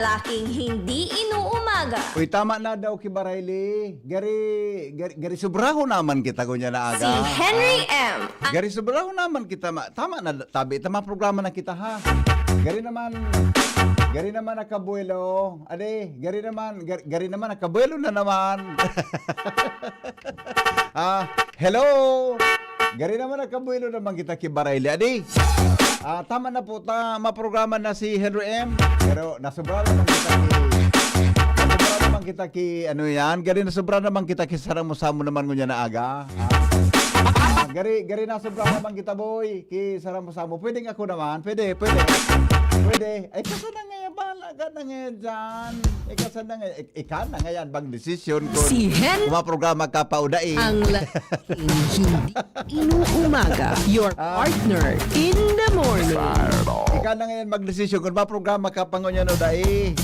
Laking hindi inuumaga. Uy, tama na daw Kibarayli. Gari sobraho naman kita kunya na aga. Si Henry M. Gari sobraho naman kita. Tama na tabi. Tama programa na kita ha. Gari naman nakabuelo. Ade, gari naman nakabuelo na naman. Hello. Gari naman nakabuelo naman kita Kibarayli. Ade. Tama na po, maprograma na si Henry M. Pero nasobra naman kita ki ano yan, gari nasobra naman kita ki sarang mo naman ngunya na aga. Gari nasobra naman kita boy, ki sarang mo. Pwede ako naman, pwede. Ay kasana nga yan, bahala ka na nga dyan. Kasana nga, ikan na nga yan, bang desisyon ko. Si Henry Kumaprograma ka pa udaing. ang laking hindi inuumaga. Your partner in the morning. Ika na ngayon magdesisyon kung maprograma ka pang ngunyan o dahi.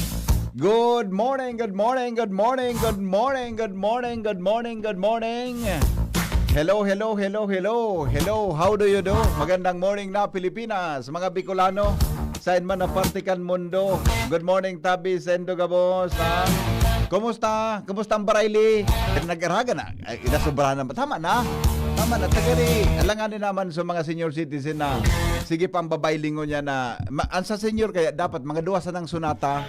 Good morning. Hello, how do you do? Magandang morning na Pilipinas, mga Bicolano, saan man na partikan mundo. Good morning Tabi, Sendo Gabos. Kumusta ang Barayli? Nag-araga na, inasobrahan na. Tama na, tagari. Alanganin naman sa mga senior citizen na sige pang babaylingon niya na ang sa senior kaya dapat mga duwasan ng sunata.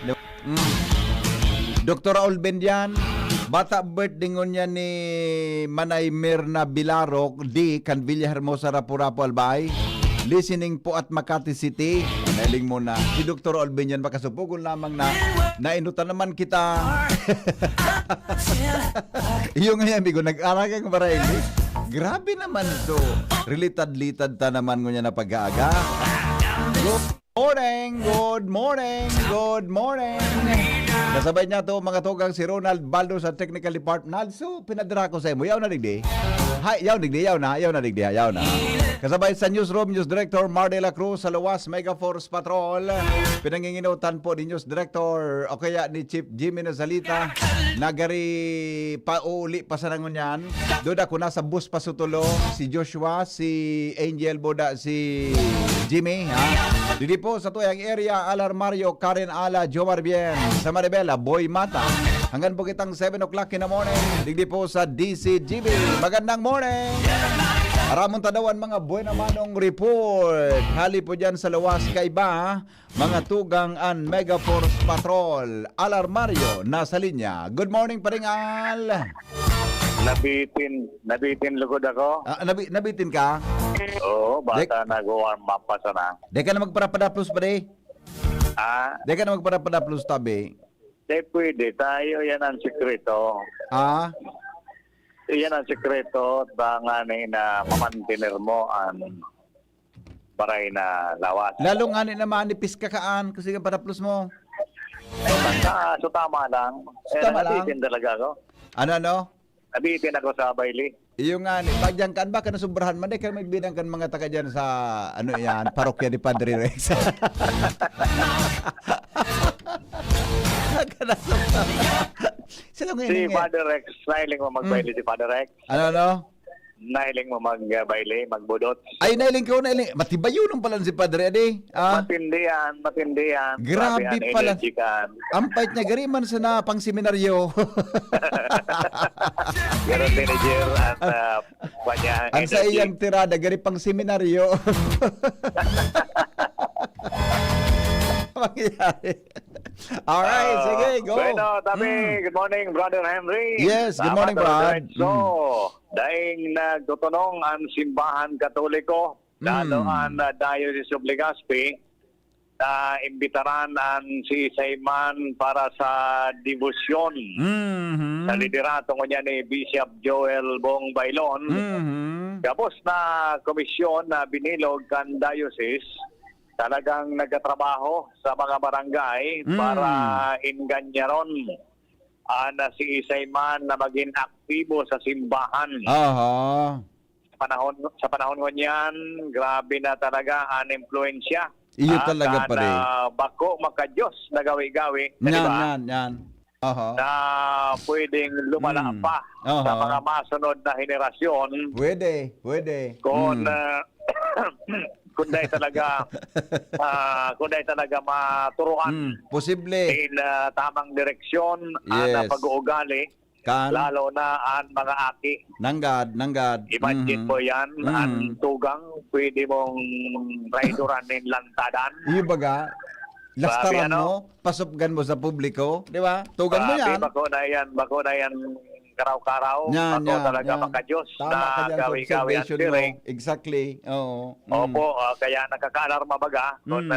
Dr. Raul Bendian, bata birthday niya ni Manay Mirna Bilarok di Canvilla Hermosa Rapu-Rapu Albay. Listening po at Makati City. Nailing mo na. Si Dr. Raul Bendian makasupugon lamang na nainutan naman kita. Iyo nga yan, bigo, nag-araga ng Barayli. Grabe naman to. Related ta naman ko niya na pag-aaga. Good morning. Kasabay niya to mga tugang si Ronald Baldo sa Technical Department. So, pinadira ko sa imo. Yaw na digdi. Yaw na. Kasabay sa Newsroom, News Director Mar de la Cruz sa Luwas Mega Force Patrol. Pinanginginutan po ni News Director o kaya ni Chief Jimmy Nazalita. Nagari pauuli pa sa nangon yan. Doon ako nasa bus pa sutulo. Si Joshua, si Angel Boda, si Jimmy. Didi po sa tuyang area, Alar Mario, Karen Ala, Jomar Bien, sa Maribela, Boy Mata. Hanggang po kitang 7 o'clock in the morning. Didi po sa DCGB. Magandang morning! Aramon tadawan mga buena manong report. Hali po dyan sa Luwas Kaiba, mga tugang an Mega Force Patrol. Alar Mario, nasa linya. Good morning, Paringal. Nabitin lugod ako. Nabitin ka? Oo, bata nag-warm up pa sana. Di ka na magparapada plus pa di? Di ka na magparapada plus tabi? Di pwede. Tayo yan ang sekreto. Yan ang sekreto bangani na mamantiner mo ang baray na lawas. Lalo nga na manipis ka kaan kasi ka para plus mo. So tama lang. Tama lang. Nabitin talaga ako. Ano? Nabitin ako sa Bailey. Iyo nga, pagyang kan ba ka nasubrahan man, di ka magbinang kan mga taga dyan sa, ano yan, parokya ni Padre Rex. Si Father Rex, nailing mo mag-Bailey si Father Rex. Ano? Nailing mo mag-Bailey, magbudot. Ay, nailing ko. Matibay yun pala si Padre Ade. Matindi yan. Grabe pala. Ang pait niya, gariman sa na pang seminaryo. Ganon teenager at kanya. Ang sa iyang tirada, gari pang seminaryo. Mangyayari. Alright, sige, go. Bueno, good morning, Brother Henry. Yes, good morning, Brad. So, dahil nagtutunong ang simbahan katoliko, lalo ang Diocese of Legazpi, na imbitaran ang si Sayman para sa debosyon sa liderato niya ni Bishop Joel Bong Bailon. Tapos na komisyon na binilog kan Diocese, talagang nagkatrabaho sa mga barangay para inganyaron na si Isayman na maging aktibo sa simbahan. Sa panahon ko niyan, grabe na talaga ang impluensya. Iyo talaga pa rin. Bako makadyos na gawi-gawi. Yan. Na pwedeng lumala pa sa mga masunod na henerasyon. Pwede. Kung kunday talaga maturuan Posible. in tamang direksyon na Yes. pag-uugali, Kan lalo na ang mga aki. nanggad. Imagine mo yan, ang tugang pwede mong raiduran ng lantadan. Iyo baga, lastaran Grabe, mo, pasupgan mo sa publiko, di ba? Tugan mo yan. Bako na yan karaw-karaw. Yan, Bako talaga makajos Tama na ka dyan sa gawi-gawi ang observation mo. tiring. Exactly. Oo. Opo, kaya nakaka-alarma baga kung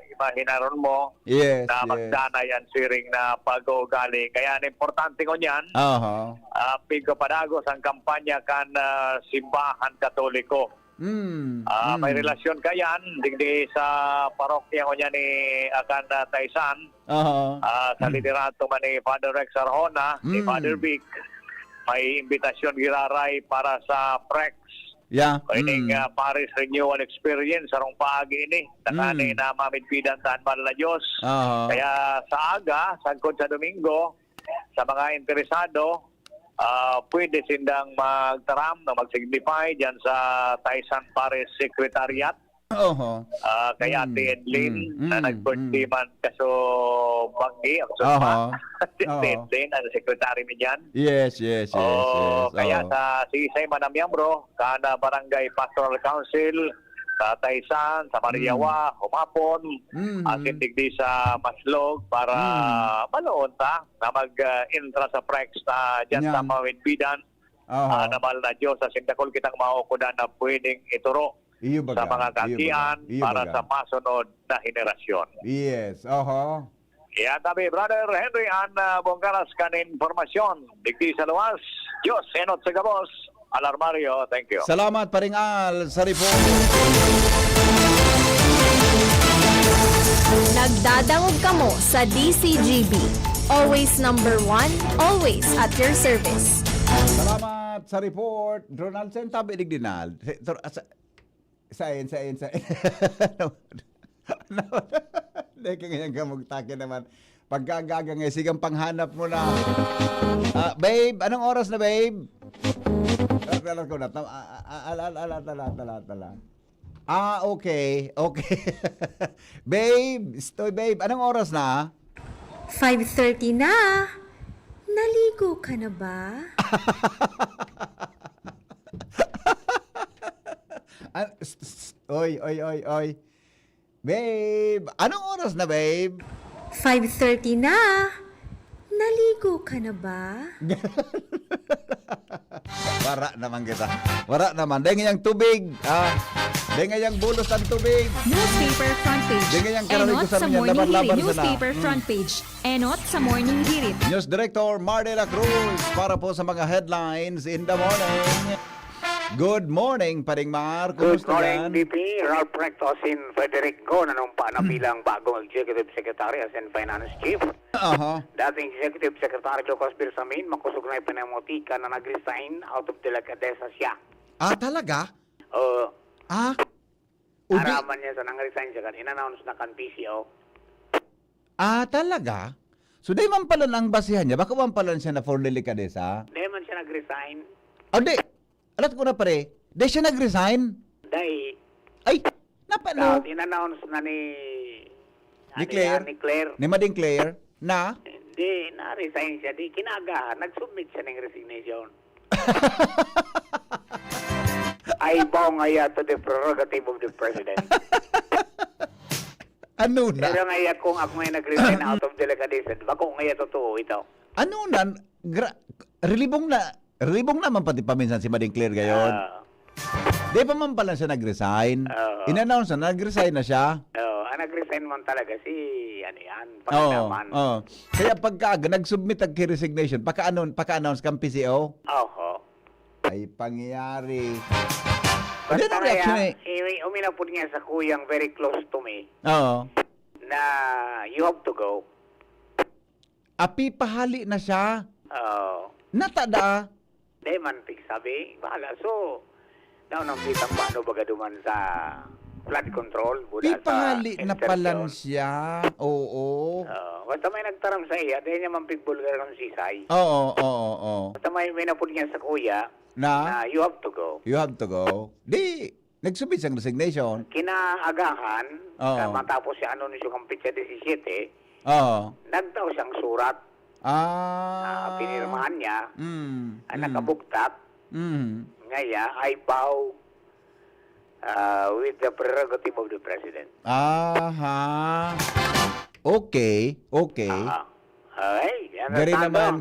imaginaron mo Yes, na yes. magdanay ang siring na pag-uugali. Kaya ang importante ko niyan, Aha. pigo padagos ang kampanya kan simbahan katoliko. May relasyon kayan, digdi sa parokya ko niya ni akan Taysan, Aha. sa liderato man ni Father Rex Arjona, ni Father Vic, may imbitasyon giraray para sa PREX. Yeah. Pwedeng Paris Renewal Experience sarong paagi ini. Takani na mamidpidan taan mahal na Diyos. Aha. Kaya sa aga, sagkod sa Domingo, sa mga interesado, pwede sindang magtaram na mag-signify dyan sa Taysan Paris Secretariat. Oho. Kaya Ate Edlin na nag-birthday man kaso Banggi, ang Aha. sumpa. Si Oo. Edlin, ang secretary mi dyan. Yes. Kaya Oo. sa Sisay Manamyambro, kada Barangay Pastoral Council, sa Taysan, sa Mariawa, Humapon, asin digdi sa Maslog para maloon ta na mag-intra sa PREX na dyan sa Yan. Mawidbidan. Aha. Namal na Diyos sa sindakol kitang maukudan na pwedeng ituro Iyo baga. sa mga kantian Iyo para baga. sa masunod na henerasyon. Yes. Oho. Kaya kami, Brother Henry, ang bonggaras kanin informasyon. Digdi sa luwas, Diyos, enot sa gabos, Alarmario, thank you. Salamat paringal sa report. Nagdadangog kamo sa DCGB. Always number one, always at your service. Salamat sa report. Ronaldson, tabi digdinal. Sain. Deka ngayon kamugtake naman. Pagkagaga ngayon, sigang panghanap mo na. Babe, anong oras na, babe? Alam ko na. Tala. Okay. Babe, babe, anong oras na? 5:30 na. Naligo ka na ba? Oy. Babe, anong oras na, babe? 5:30 na. Naligo ka na ba? Wara naman kita. Wara naman. Dahil ngayang tubig. Dahil ngayang bulos ang tubig. Newspaper front page. Di ganyan karami ko Enot sa sa mga morning laban-laban hirit. sa na. Newspaper front page. Enot sa morning hirit. News Director Mar de la Cruz para po sa mga headlines in the morning. Good morning, Paring Mar. Good Kumusta morning, yan? BP. Ralph Rectosin Federico, nanumpa na bilang bagong Executive Secretary as and Finance Chief. Aha. Dating Executive Secretary Jocos Birsamin, makusog na ipinamotika na nag-resign out of delicadeza siya. Talaga? Ubi? Araman niya sa nang-resign siya kan, in-announce na kan PCO. Talaga? So, di man pala ang basihan niya. Baka man pala siya na for delicadeza? Di man siya nag-resign. Di. Alat ko na pare. Di siya nag-resign? Dahil, Ay, napano? in-announce na ni Claire? Ni Claire. Ni Mading Claire? Na? Di, na-resign siya. Di, kinagahan. Nag-submit siya ng resignation. I bow ngaya to the prerogative of the President. Ano na? Pero ngaya kung ako ngayon nag-resign out of delicadeza, bako ngaya totoo ito. Ano na? Relibong naman pati paminsan si Mading Claire gayon. Di pa man pala siya nag-resign. In-announce na, nag-resign na siya. Ang nag-resign man talaga si, ano yan, Oo. pagkanaman. Kaya pagka nag-submit ang resignation, paka-announce kang PCO, Oho. ay pangyayari. Ano Basta ang reaction kaya, uminapod niya sa kuyang very close to me Oo. na you have to go. Api pahali na siya. Natada. Di man, sabi, bahala. So, daw nang kitang paano baga duman sa flood control. Api Buda pahali sa na pala insertion. siya. Oo. Basta may nagtaram sa iya, dahil niya mapigbulgar ng sisay. Oo. Basta may napod niya sa kuya Na? na you have to go. You have to go. Di, Nagsubmit siyang resignation. Kinaagahan, Oo. matapos si anunsyo kang pitsa 17, Oo. nagdaw siyang surat na pinirmahan niya, ang nakabuktat, ngaya, I bow with the prerogative of the President. Aha. Okay. Ay,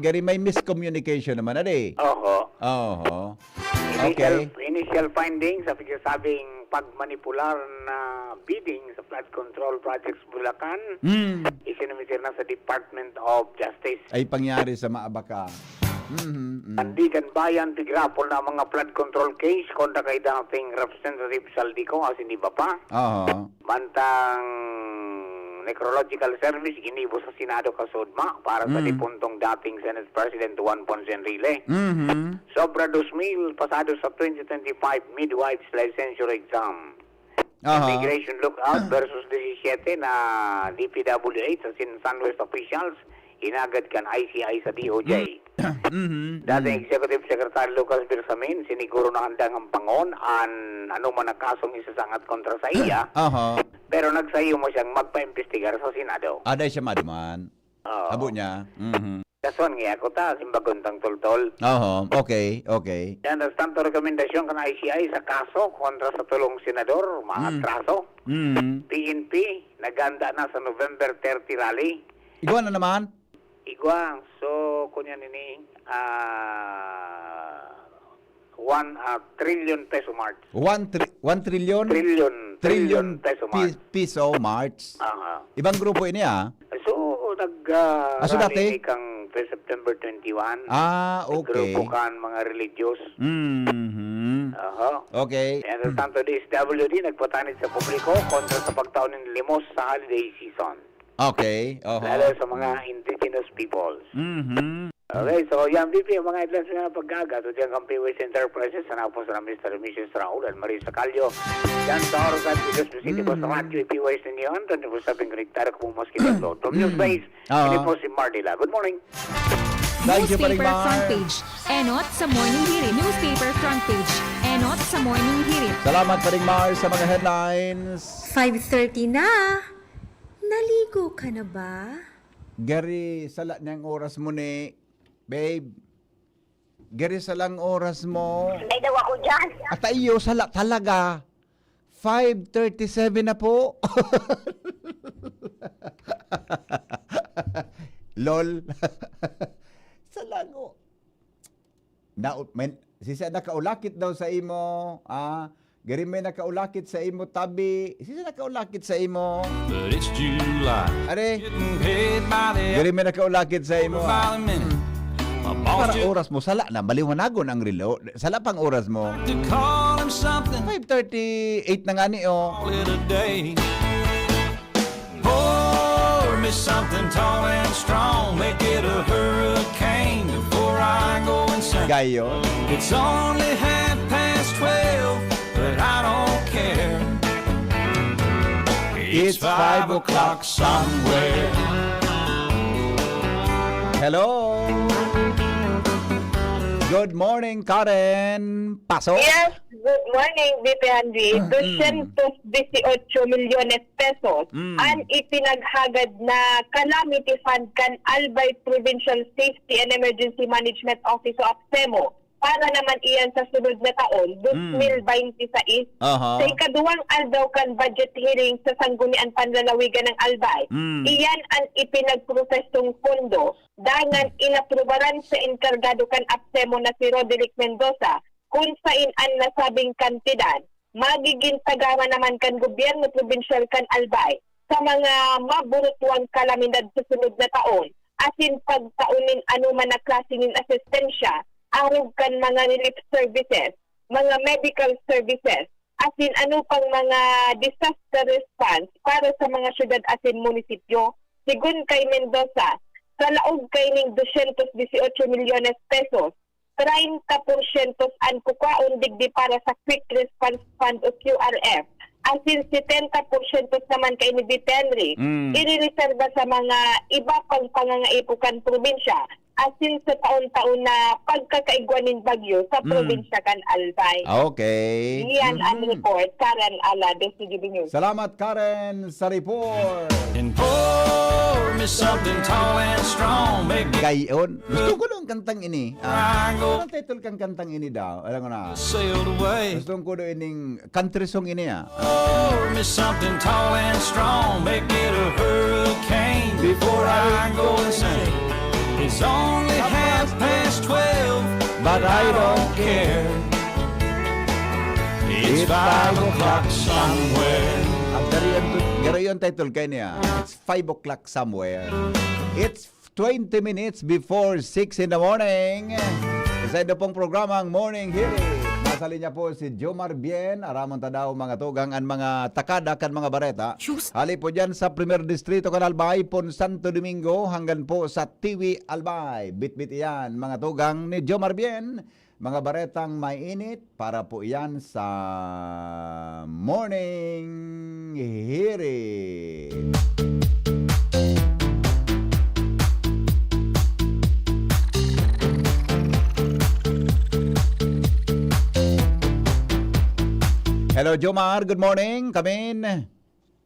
Gari may miscommunication naman, ade. Oho. Oho. Okay. Initial findings sa sabing pagmanipular na bidding sa flood control projects Bulacan, isinumitir na sa Department of Justice. Ay pangyari sa Maabaka. Sandigan Bayan, tigrapol na mga flood control case kontra kay dating Representative Saldico, as hindi ba pa? Oo. Mantang Necrological Service, inibo sa Senado kasudma para sa dipuntong dating Senate President Juan Ponce Enrile. Sobra 2,000 pasado sa 2025 midwives licensure exam. Immigration lookout versus 17 na DPWH sa San West officials, inagad kan ICI sa DOJ. Dating Executive Secretary Lucas Bersamin, siniguro na handang ang pangon ano man ang kasong isasangat kontra sa iya. Pero nagsayo mo siyang magpa-imbestigar sa Senado. Aday siya maduman. Abo niya. Kason nga ako ta, simbaguntang tultol. Okay. Yan, understand to rekomendasyon ka na ICI sa kaso kontra sa tulong senador, mga atraso. PNP, naganda na sa November 30 rally. Iguan na naman. Igwang, so kunya nini 1 trillion peso march. 1 trillion? Trillion peso march. Piso march. Ibang grupo ini So, so dati? rally kang September 21. Okay. Grupo kan mga religious. Okay. And tanto DSWD nagpatanid sa publiko kontra sa pagtaon ng limos sa holiday season. Okay. Lalo sa mga indigenous peoples. Okay, so yan, VP, mga headlines nga paggaga. So, dyan kang PWS Enterprises, sana po sa Mr. and Mrs. Raul at Marisa Calio. Yan sa oras at Vigas City po sa radyo, PWS ninyo yan. 24/7 konektara kung mas kinaglo. From News Base, hindi po si Mardila. Good morning. Thank you, Newspaper Paring front Mar. page. Enot sa morning hirit. Newspaper front page. Enot sa morning hirit. Salamat Paring Mar sa mga headlines. 5:30 na. Naligo ka na ba? Gari, sala niyang oras mo ni, babe. Gari, salang oras mo. May daw ako dyan. At iyo, sala talaga. 5:37 na po. Lol. Salango. Sisa nakaulakit daw sa imo. Gari may nakaulakit sa imo tabi. Sisa nakaulakit sa imo. But it's July. Are, Getting paid by the gari may nakaulakit sa imo. by the minute. My boss Para just oras mo, sala na. Baliwanagon ang relo. Sala pang oras mo. to call him something. 5:38 na nga ni, Call it a day. Pour me something tall and strong. Make it a hurricane before I go insane. Gayo. It's only 12:30, but I don't care. It's 5 o'clock somewhere. Hello. Good morning, Karen. Paso. Yes, good morning, VP Henry. 218 milyones pesos ang ipinaghagad na calamity fund kan Albay Provincial Safety and Emergency Management Office o APSEMO para naman iyan sa sunod na taon, 2026. Sa ikaduwang aldaw kan budget hearing sa Sanggunian Panlalawigan ng Albay, iyan ang ipinagprosesong pondo dangan inaprubaran sa enkargado kan APSEMO na si Roderick Mendoza kung saan ang nasabing kantidad magiging tagama naman kan gobyerno provincial kan Albay sa mga maburutuang kalamidad sa sunod na taon asin pagtaunin anuman na klaseng asistensya arog kan mga relief services, mga medical services, asin ano pang mga disaster response para sa mga syudad asin munisipyo. Sigun kay Mendoza, sa laog kay ning 218 milyones pesos, 30% ang kukaon digdi para sa Quick Response Fund o QRF. Asin 70% naman kay ni Henry, irireserba sa mga iba pang pangangaipukan probinsya asin sa taon-taon na pagkakaigwanin bagyo sa probinsya kan Albay. Okay. Iyan ang report, Karen Ala, DCGB News. Salamat, Karen, sa report. And pour me something tall and strong. Make it Gayon. Gusto ko lang kantang ini. I go Anong title kang kantang ini daw? Alam ko na. sailed away. Gusto ko doon ining country song ini Pour me something tall and strong. Make it a hurricane before I go insane. It's only 12:30, But I don't care. It's 5 o'clock somewhere. Garo yung title kay niya. It's 5 o'clock somewhere. It's 20 minutes before 6 in the morning. Sa ito pong programang Morning Hearing. Nasa linya po si Jomar Bien. Aramon tadaw mga tugang ang mga takada kan mga bareta. Hali po dyan sa Primer Distrito kan Albay, Pon Santo Domingo, hanggang po sa Tiwi Albay. Bit-bit yan mga tugang ni Jomar Bien. Mga baretang may init para po yan sa Morning Hearing. Hello Jomar, good morning. Come in.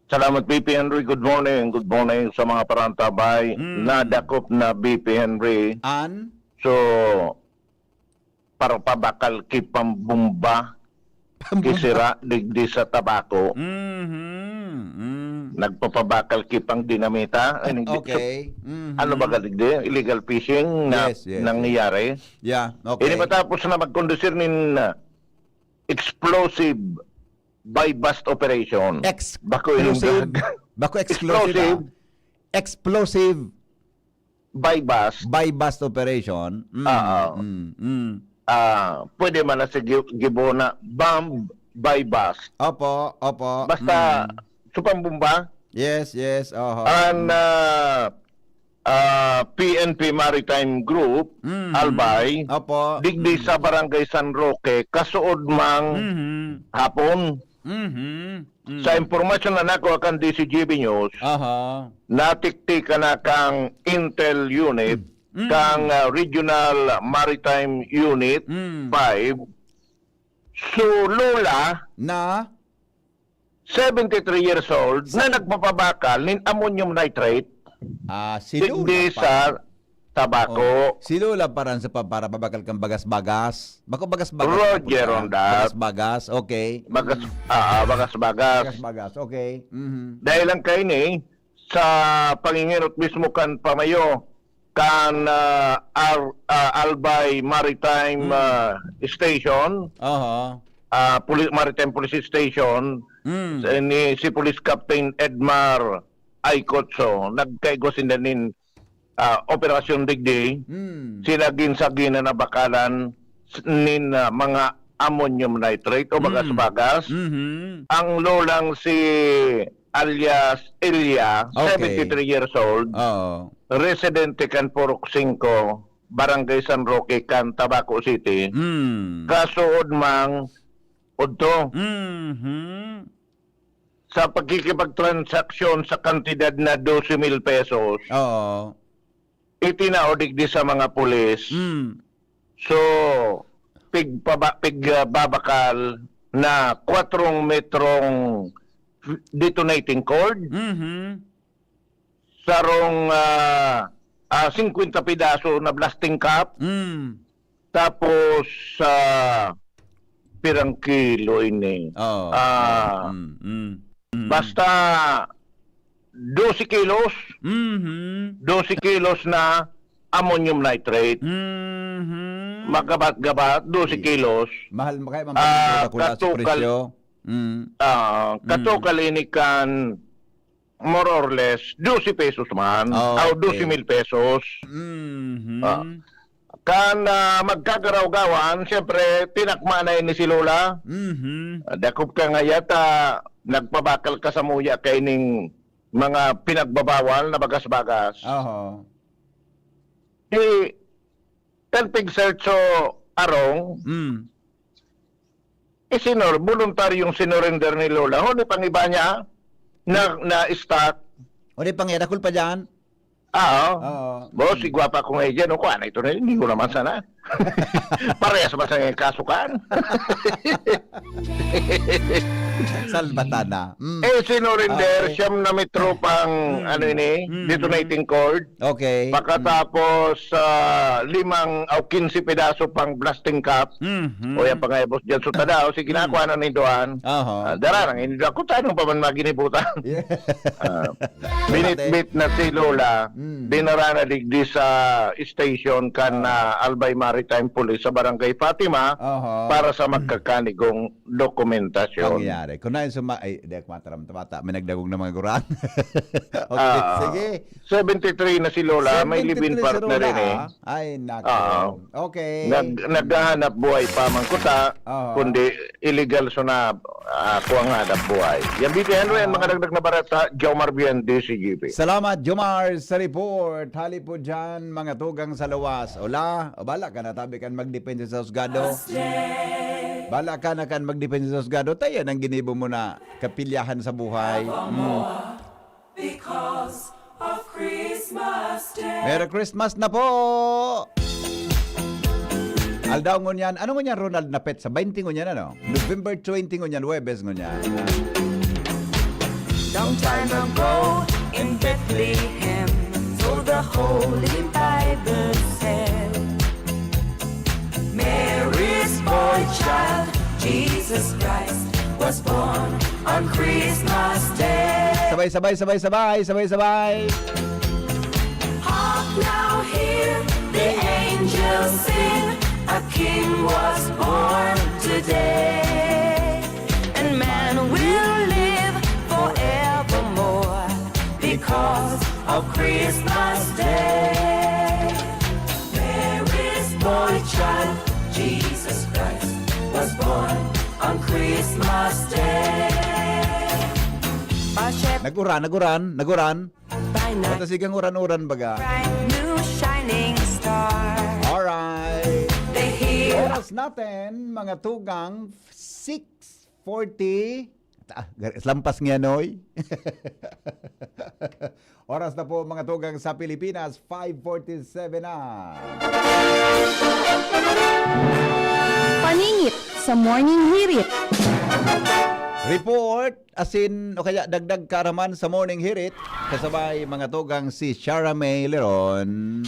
Salamat BP Henry, good morning. Good morning sa mga parantabay. Nadakop na BP Henry. An? So, para pabakal kipambumba, kisira, digdi sa tabako. Nagpapabakal kipang dinamita. Okay. Ano ba kaligdi? Illegal fishing na Yes, yes, nangyayari. Yeah, okay. Ini matapos na magkondusir nin explosive by bust operation. Bako Explosive. inong Bako explosive. Explosive by bust. by bust operation. Pwede man na si gibona bomb by bust. Opo, opo. Basta supambumba Yes, yes. ang PNP Maritime Group Albay Opo. digdi sa Barangay San Roque kasuod mang hapon. Sa impormasyon na nako akan DCGB News, natiktik na kang Intel Unit, kang Regional Maritime Unit 5, Sulula, Na? 73 years old, na nagpapabakal ng ammonium nitrate, digdi sa tabako. Silula parang sa para pabakal kang bagas-bagas. Bako bagas-bagas. Roger on that. Bagas-bagas, okay. Bagas-bagas. Bagas-bagas, okay. Dahil lang kayo ni, sa panginginot mismo kan pamayo, kan Albay Maritime Station, Maritime Police Station, si Police Captain Edmar Aicotso, nagkaigos indanin Operasyon Digdi, sinagin-sagin na bakalan nin mga ammonium nitrate o bagas-bagas. Ang lolang si alias Ilya, 73 years old, residente kan Purok 5, Barangay San Roque, kan Tabaco City. Kasuod mang udto sa pagkikipagtransaksyon sa kantidad na 12,000 pesos. Itinaodig di sa mga pulis. So, babakal na 4 metrong detonating cord. Sarong 50 pidaso na blasting cap. Tapos pirang kilo ini. Basta 12 kilos. 12 kilos na ammonium nitrate. Magabat-gabat, 12 kilos. Mahal mo kayo, mamaya sa presyo. Katukal ini kan more or less 12 pesos man. O 12,000 pesos. Kan magkagaraw-gawan, siyempre, tinakma na ini si Lola. Dakop ka nga yata, nagpabakal ka sa muya kay ning mga pinagbabawal na bagas-bagas. Kalpig searcho arong, voluntaryong sinurrender ni Lola. Huli pang iba niya na stock. Huli pang iba, dakol pa dyan? Oo. Boss, si gwapa ko ngayon dyan. O, kuha na ito na, hindi ko naman sana. Parehas ba sa kasukan? Salbatana. Sino rin there, siyam na metro pang, detonating cord. Okay. Pagkatapos, 15 pedaso pang blasting cap. O yan pa nga, boss, dyan sutada. O, sige, nakuha na ni Doan. Dararang, hindi ako tanong pa man maginibutan. Binit-bit na si Lola, dinara na digdi sa station kan Albay Maritime Police sa Barangay Fatima para sa magkakanigong dokumentasyon. Pangyayari. Kung na yung ay, di ako mataram-tamata. May nagdagong na mga gurang. Okay, sige. 73 na si Lola, may 73 live-in si partner Lola, rin eh. Ay, nako. Okay. Naghahanap buhay pa man kuta, kundi illegal so na kuwang hanap buhay. Yan BTN rin, mga dagdag na barata, Jomar Bien, DCGP. Salamat, Jomar, sa report. Hali po dyan, mga tugang sa lawas. Ola, o bala ka na, tabi kan magdepensa sa husgado. Bala ka na kan magdepensa sa husgado. Tayo nang ginibo mo na kapilyahan sa buhay. Because of Christmas Day. Merry Christmas na po! Aldaw ngunyan. Ano ngunyan, Ronald, na pet? Sa 20 ngunyan, ano? November 20 ngunyan, Webes ngunyan. Long time ago in Bethlehem, so the Holy Bible said, Mary's boy child, Jesus Christ, was born on Christmas Day. Sabay. Hark now, hear the angels sing, a king was born today, and man will live forevermore because of Christmas Day. Mary's boy child, Jesus Christ, was born on Christmas Day. Naguran. By night, Matasigang uran-uran baga. bright new shining star. Alright. They hear Oras natin, mga tugang, 6:40. Lampas nga, Noy. Oras na po, mga tugang sa Pilipinas, 5:47 na. Paningit sa Morning Hirit. Report, asin o kaya dagdag karaman sa Morning Hirit, kasabay mga tugang si Shara May Leron.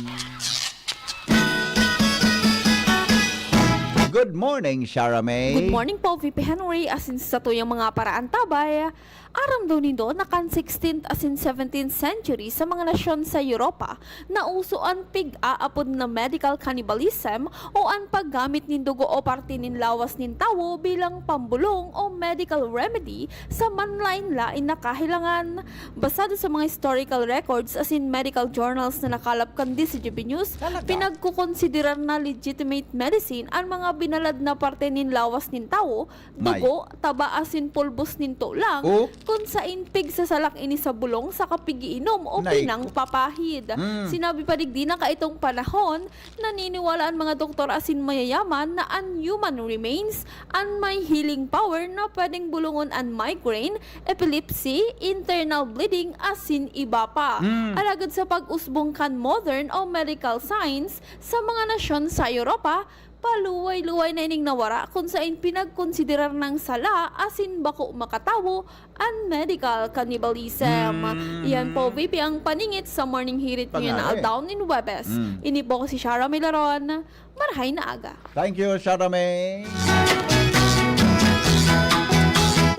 Good morning, Shara May. Good morning po, VP Henry. Asin sa tuyang mga paraan tabay, aram daw nindo na kan 16th asin 17th century sa mga nasyon sa Europa na uso ang pig-aapod na medical cannibalism o ang paggamit nin dugo o parte nin lawas nin tawo bilang pambulong o medical remedy sa manlain-lain na kahilangan. Basado sa mga historical records asin medical journals na nakalap kan DCGB News, pinagkukonsiderar na legitimate medicine ang mga binalad na parte nin lawas nin tawo, dugo, taba asin pulbos nin tulang, kung sa inpig sa salak ini sa bulong sa kapigiinom o pinang papahid. Sinabi pa digdi na kaitong panahon, naniniwala ang mga doktor asin mayayaman na ang human remains ang may healing power na pwedeng bulungon ang migraine, epilepsy, internal bleeding asin iba pa. Alagad sa pag-usbong kan modern o medical science sa mga nasyon sa Europa, paluway-luway na ining nawara kung saan pinagkonsiderar ng sala asin bako makatawo ang medical cannibalism. Iyan po, VP, ang paningit sa Morning Hirit ngayon na Aldaw in Webes. Ini po si Shara Milaron. Marhay na aga. Thank you, Shara May.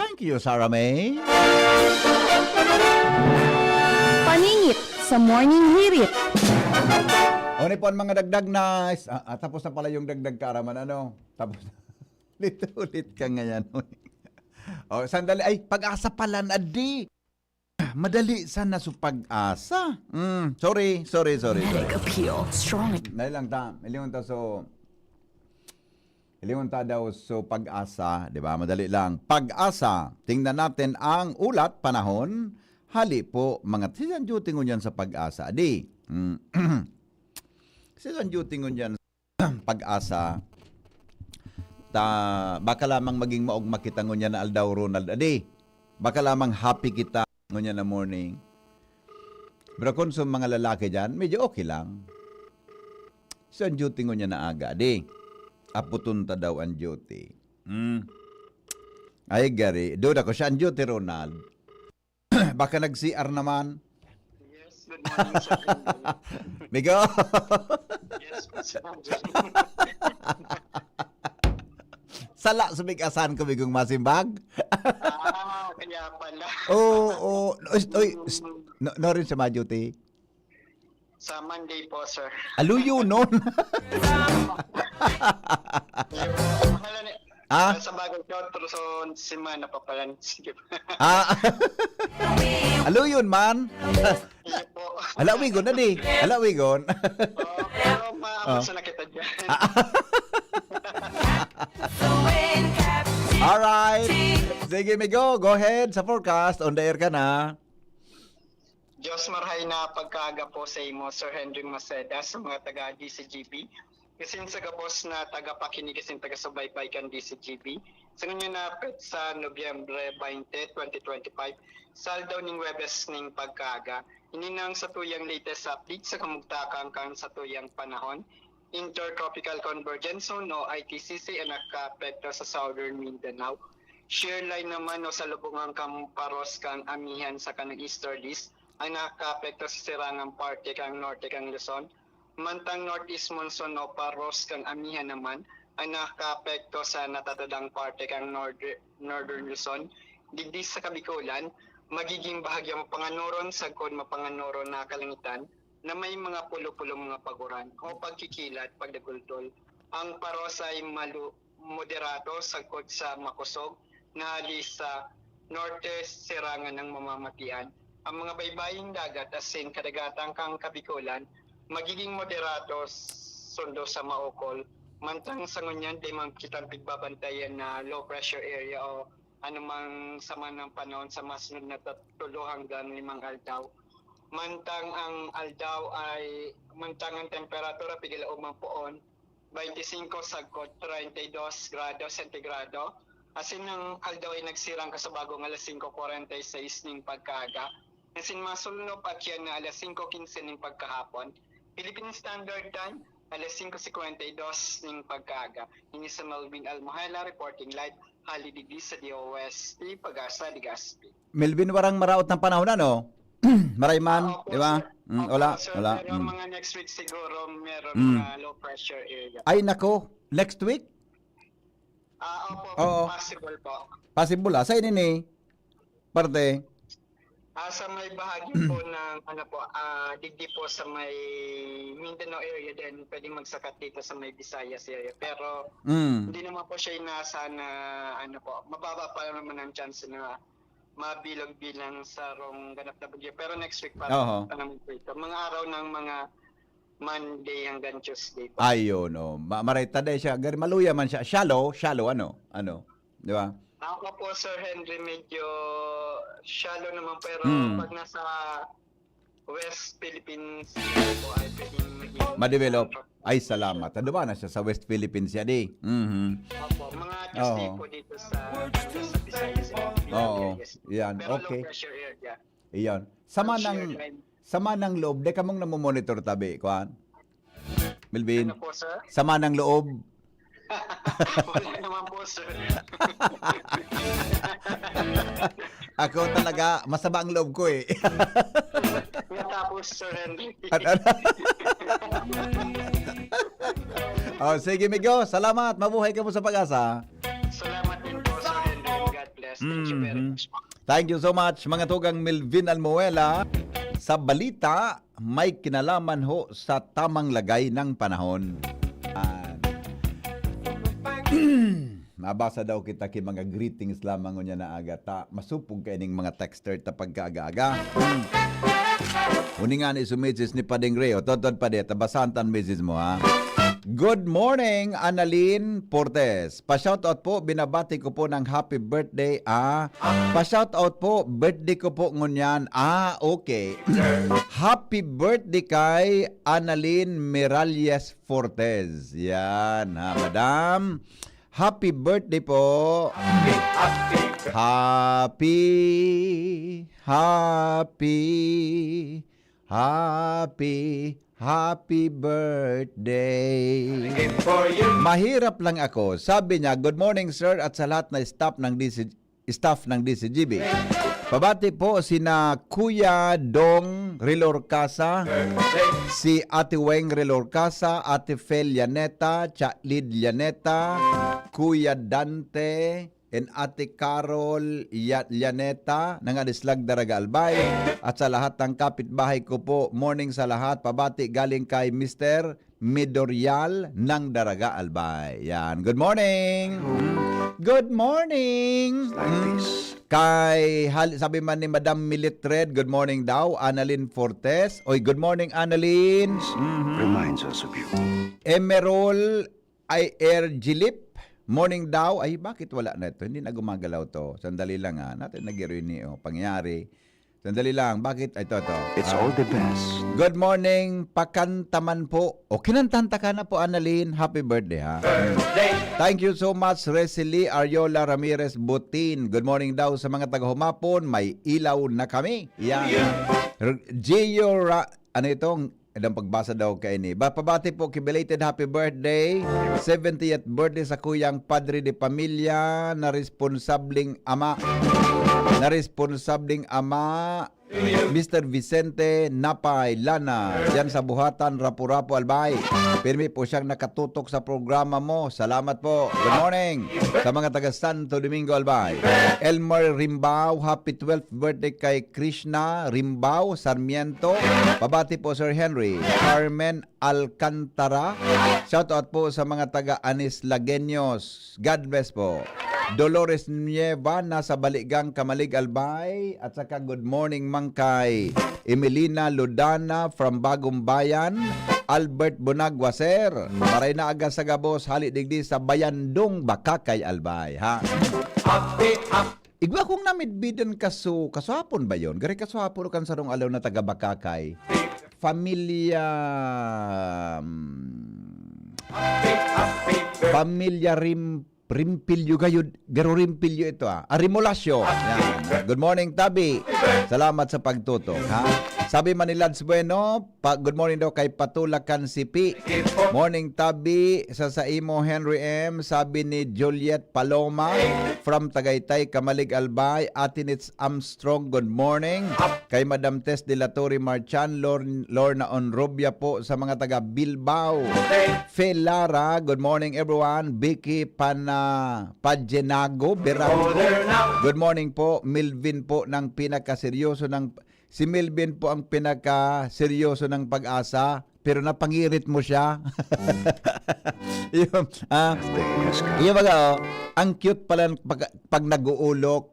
Thank you, Shara May. Paningit sa Morning Hirit. Oni po ang mga dagdag na, tapos na pala yung dagdag karaman, ano? Tapos na. Ulit ka ngayon. O, sandali, ay, pag-asa pala na, di. Madali sana sa pag-asa. Sorry. Appeal, strong. Nailang ta, ilingon ta daw so pag-asa, di ba? Madali lang. Pag-asa, tingnan natin ang ulat, panahon, hali po, mga season duty ngunyan sa pag-asa. Di, season duty ngunyan sa pag-asa, baka lamang maging maog makita ngunyan na Aldaw Ronald. Adi, baka lamang happy kita ngunyan na morning. Pero kung sa mga lalaki dyan, medyo okay lang. So, ang duty ko niya na aga, di. Aputunta daw ang duty. Ay, Gary. Doon ako siya ang duty, Ronald. Baka nag-CR naman. Yes, good morning, sir. Migo? Yes, sir. Sala sa big-asan ko, Migong masimbag. Kaya pala. Oo. Oy, no rin sa mga duty. Sa Monday po, sir. Aluyo nun. Ah? Sa bagong teatro, so simana pa pala. Sige po. Aluyon man. Sige po. Alawigon na di. Alawigon. Pero maabot sa nakita dyan. Alright. Sige, Migo. Go ahead sa forecast. On the air ka na. Diyos marhay na pagkaaga po sa imo, Sir Henry Maceda, sa mga taga-DCGB. Kasi sa gabos na taga-pakinig kasi taga-subaybay kan DCGB. Sa ngayon na sa Nobyembre 20, 2025, saldaw ning Webes ning pagkaaga. Ininang sa tuyang latest update sa kamugtakan kan sa tuyang panahon. Intertropical Convergence Zone o ITCC ang nakaapekto sa Southern Mindanao. Shear line naman o sa lubungang Kamparos kang amihan sa kanang easterlies ay nakaapekto sa sirangang parte kang norte kang Luzon. Mantang northeast monsoon o paros kang amihan naman ay nakaapekto sa natatadang parte kang northern Luzon. Digdi sa Kabikulan, magiging bahagyang panganuron sa kon mapanganuron na kalangitan na may mga pulo-pulo mga paguran o pagkikilat, pagdagultol. Ang paros ay moderato sagkod sa makusog na alis sa norte sirangan ng mamamatian. Ang mga baybaying dagat asin kadagatang kang Kabikulan magiging moderato sundo sa Maokol. Mantang sa ngunyan, di man kitang pigbabantayan na low pressure area o anumang sama ng panahon sa masunod na 3 hanggang 5 aldaw. Mantang ang aldaw ay, mantang ang temperatura pigil umampoon, 25 sagkot, 32 grado sentigrado. Asin ang aldaw ay nagsirang kasabagong alas 5:46 ning pagkaaga. Asin masulnop at yan na alas 5:15 ning pagkahapon. Philippine Standard Time, alas 5:52 ning pagkaaga. Ini sa Melvin Almohela, reporting live, Hali Digli sa DOST, Pag-asa, Legazpi. Melvin, warang maraot ng panahon na, no? Marayman, di ba? Wala, sir, wala. Pero mga next week siguro meron mga low pressure area. Ay, nako. Next week? Opo, Oo. possible po. Possible, sa ini parte. Sa may bahagi po ng digdi po sa may Mindanao area din, pwedeng magsakat dito sa may Visayas area. Pero hindi naman po siya inasa na mababa pa naman ang chance na mabilog bilang sa rong ganap na bagyo. Pero next week pa naman po ito. Mga araw ng mga Monday hanggang Tuesday po. Ayun, no. Marita day siya. Maluya man siya. Shallow, ano. Di ba? Ako po, Sir Henry, medyo shallow naman, pero pag nasa West Philippines po ay pwedeng maging Ma-develop. Ay, salamat. Ano ba na siya sa West Philippines yan, di? Opo, mga Tuesday po dito sa Visayas. Oo, yan. Pero Okay. low pressure area. Iyan. Sama ng loob, di ka mong namomonitor tabi, kuhan? Melvin, Ano po, sir? sama ng loob. Wala naman po, sir. Ako talaga, masama ang loob ko eh. Natapos, Sir Henry. Sige, Migo. Salamat. Mabuhay ka mo sa Pag-asa. Salamat din po, Sir Henry. God bless. Thank you very much. Thank you so much, mga tugang Melvin Almoela. Sa balita, may kinalaman ho sa tamang lagay ng panahon. Mabasa daw kita ki mga greetings lamang niya na aga ta masupog kay ning mga texter ta pagkaaga-aga. Uni nga ni sumedges ni Padeng Reo, totod pa de tabasan tan message mo ha. Good morning, Annalyn Portes. Pa-shoutout po, binabati ko po ng happy birthday. Pa-shoutout po, birthday ko po ngunyan. Okay. Happy birthday kay Annalyn Miralles Fortes. Yan, ha, madam. Happy birthday po. Happy birthday. Mahirap lang ako. Sabi niya, good morning sir at sa lahat na staff ng DCGB. Pabati po sina Kuya Dong Rilorcasa, si Ate Weng Rilorcasa, Ate Fel Llaneta, Chatlid Llaneta, Kuya Dante, and Ate Carol Llaneta ng Adislag Daraga Albay. At sa lahat ng kapitbahay ko po, morning sa lahat. Pabati galing kay Mr. Midorial ng Daraga Albay. Yan. Good morning! Good morning! Sabi man ni Madam Militred, good morning daw. Annalyn Fortes. Oy, good morning, Annalyn. Reminds us of you. Emerald I.R. Gilip. Morning daw. Ay, bakit wala na ito? Hindi na gumagalaw to. Sandali lang ha. Natin nag-irini pangyari. Sandali lang. Bakit? Ito. It's all the best. Good morning. Pakantaman po. O, kinantanta ka na po, Annalyn. Happy birthday, ha? Thank you so much, Resily Ariola Ramirez Butin. Good morning daw sa mga taga-humapon. May ilaw na kami. Yan. Gio ano itong? Ang pagbasa daw kay ni. Pabati po, belated happy birthday. 70th birthday sa kuyang padre de pamilya na responsabling ama. Mr. Vicente Napay Lana, diyan sa Buhatan, Rapu-Rapu, Albay. Pirmi po siyang nakatutok sa programa mo. Salamat po. Good morning sa mga taga Santo Domingo, Albay. Elmer Rimbao, happy 12th birthday kay Krishna Rimbao Sarmiento. Pabati po Sir Henry. Carmen Alcantara. Shout out po sa mga taga Anis Lagueños. God bless po. Dolores Nieva nasa Baligang, Kamalig, Albay. At saka good morning mang kay Emelina Lodana from Bagong Bayan. Albert Bonagwa, sir. Maray na aga sa gabos, halidigdi sa Bayandong, Bakakay, Albay. Ha? Igwa kong namidbidan kasuhapon ba yon? Gari kasuhapon kan sarong alaw na taga Bakakay. Pamilya Rimpilyo gayud, garo rimpilyo ito Arimolasyo. Yan. Good morning, Tabi. Salamat sa pagtutok, ha? Sabi man ni Lads Bueno, good morning daw kay Patulakan Sipi. Morning, Tabi. Sa imo Henry M. Sabi ni Juliet Paloma from Tagaytay, Kamalig, Albay. Atinits Armstrong, good morning. Kay Madam Tess de la Torre Marchan, Lorna Onrobia po sa mga taga Bilbao. Fe Lara, good morning everyone. Vicky Pajenago, Berardo. Good morning po. Milvin po ng pinakaseryoso ng... Si Milvin po ang pinakaseryoso ng Pag-asa, pero napangirit mo siya. yung mga, ang cute pala pag nag-uulok.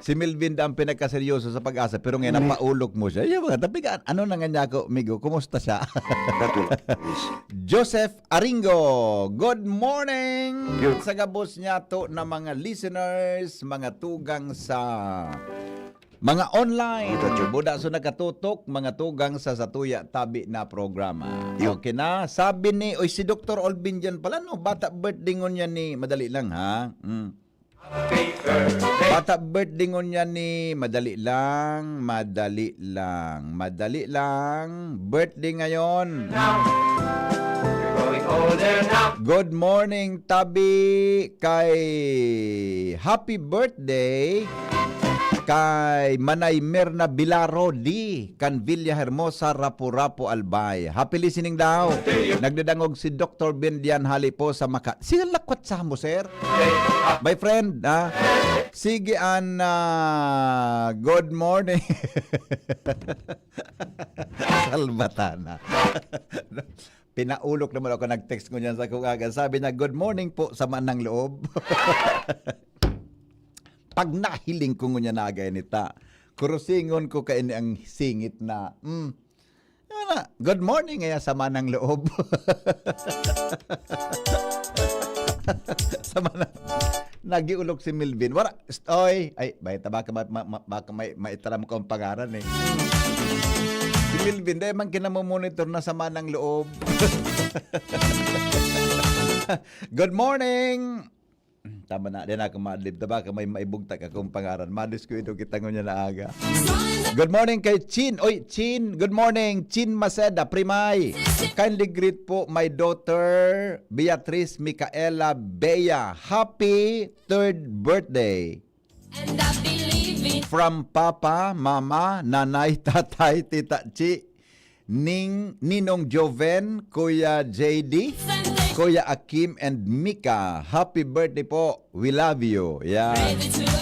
Si Milvin ang pinakaseryoso sa Pag-asa, pero ngayon napaulok mo siya. Yung mga, tapigaan, ano na nga niya ako, Migo? Kumusta siya? Joseph Aringo, good morning! Sa gabos niya to na mga listeners, mga tugang sa... Mga online, buda so nakatutok, mga tugang sa Satuya Tabi na programa. Okay na, sabi ni, si Dr. Olvin dyan pala, no? Bata birthday ngon yan ni, madali lang ha? Bata birthday ngon yan ni, madali lang, birthday ngayon. Good morning, Tabi, kay happy birthday kay Manay Mirna Bilaro di kan Villa Hermosa, Rapu-Rapu, Albay. Happy listening daw. Nagdadangog si Dr. Bendian Hali po sa Maka. Sige lakwat sa mo, sir. My friend, sige good morning. Salbatana. Pinaulok naman ako, nag-text ko niyan sa kugagan. Sabi niya, good morning po sa manang loob. Pag nahiling ko ngunya na ganita, kurusingon ko kaini ang singit na, good morning ngaya sa manang loob. Sama na, nagiulok si Milvin. Wala, ay, baka maitaram ko ang pangaran eh. Si Milvin, dahil man kinamomonitor na sa manang loob. Good morning! Tama na, din ako madlib. Diba ka may maibugtag akong pangaran. Madis ko ito, kitangon niya na aga. Good morning kay Chin. Oy, Chin. Good morning. Chin Maceda, Primay. Kindly greet po my daughter, Beatrice Micaela Bea. Happy 3rd birthday. From Papa, Mama, Nanay, Tatay, Tita Chi, Ninong Joven, Kuya JD, Kuya Akim, and Mika. Happy birthday po. We love you. Yeah.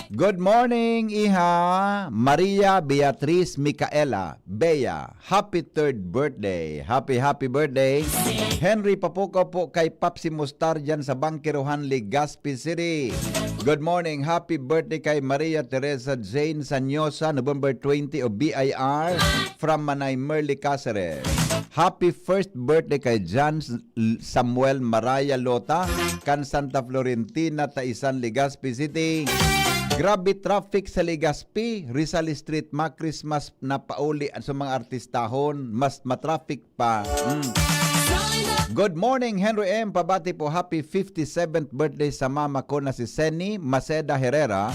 Good morning, Iha. Maria Beatriz Micaela Bea. Happy 3rd birthday. Happy birthday. Henry Papuko po kay Papsi Mustar dyan sa Bangkirohan, Legazpi City. Good morning. Happy birthday kay Maria Teresa Jane Sanyosa, November 20 o BIR from Manay Merli Cáceres. Happy 1st birthday kay John Samuel Maraya Lota, kan Santa Florentina, Taisan, Legazpi City. Grabe traffic sa Legazpi, Rizal Street, Christmas na pauli sa mga artistahon, mas matraffic pa. Good morning, Henry M. Pabati po, happy 57th birthday sa mama ko na si Seni Maceda Herrera.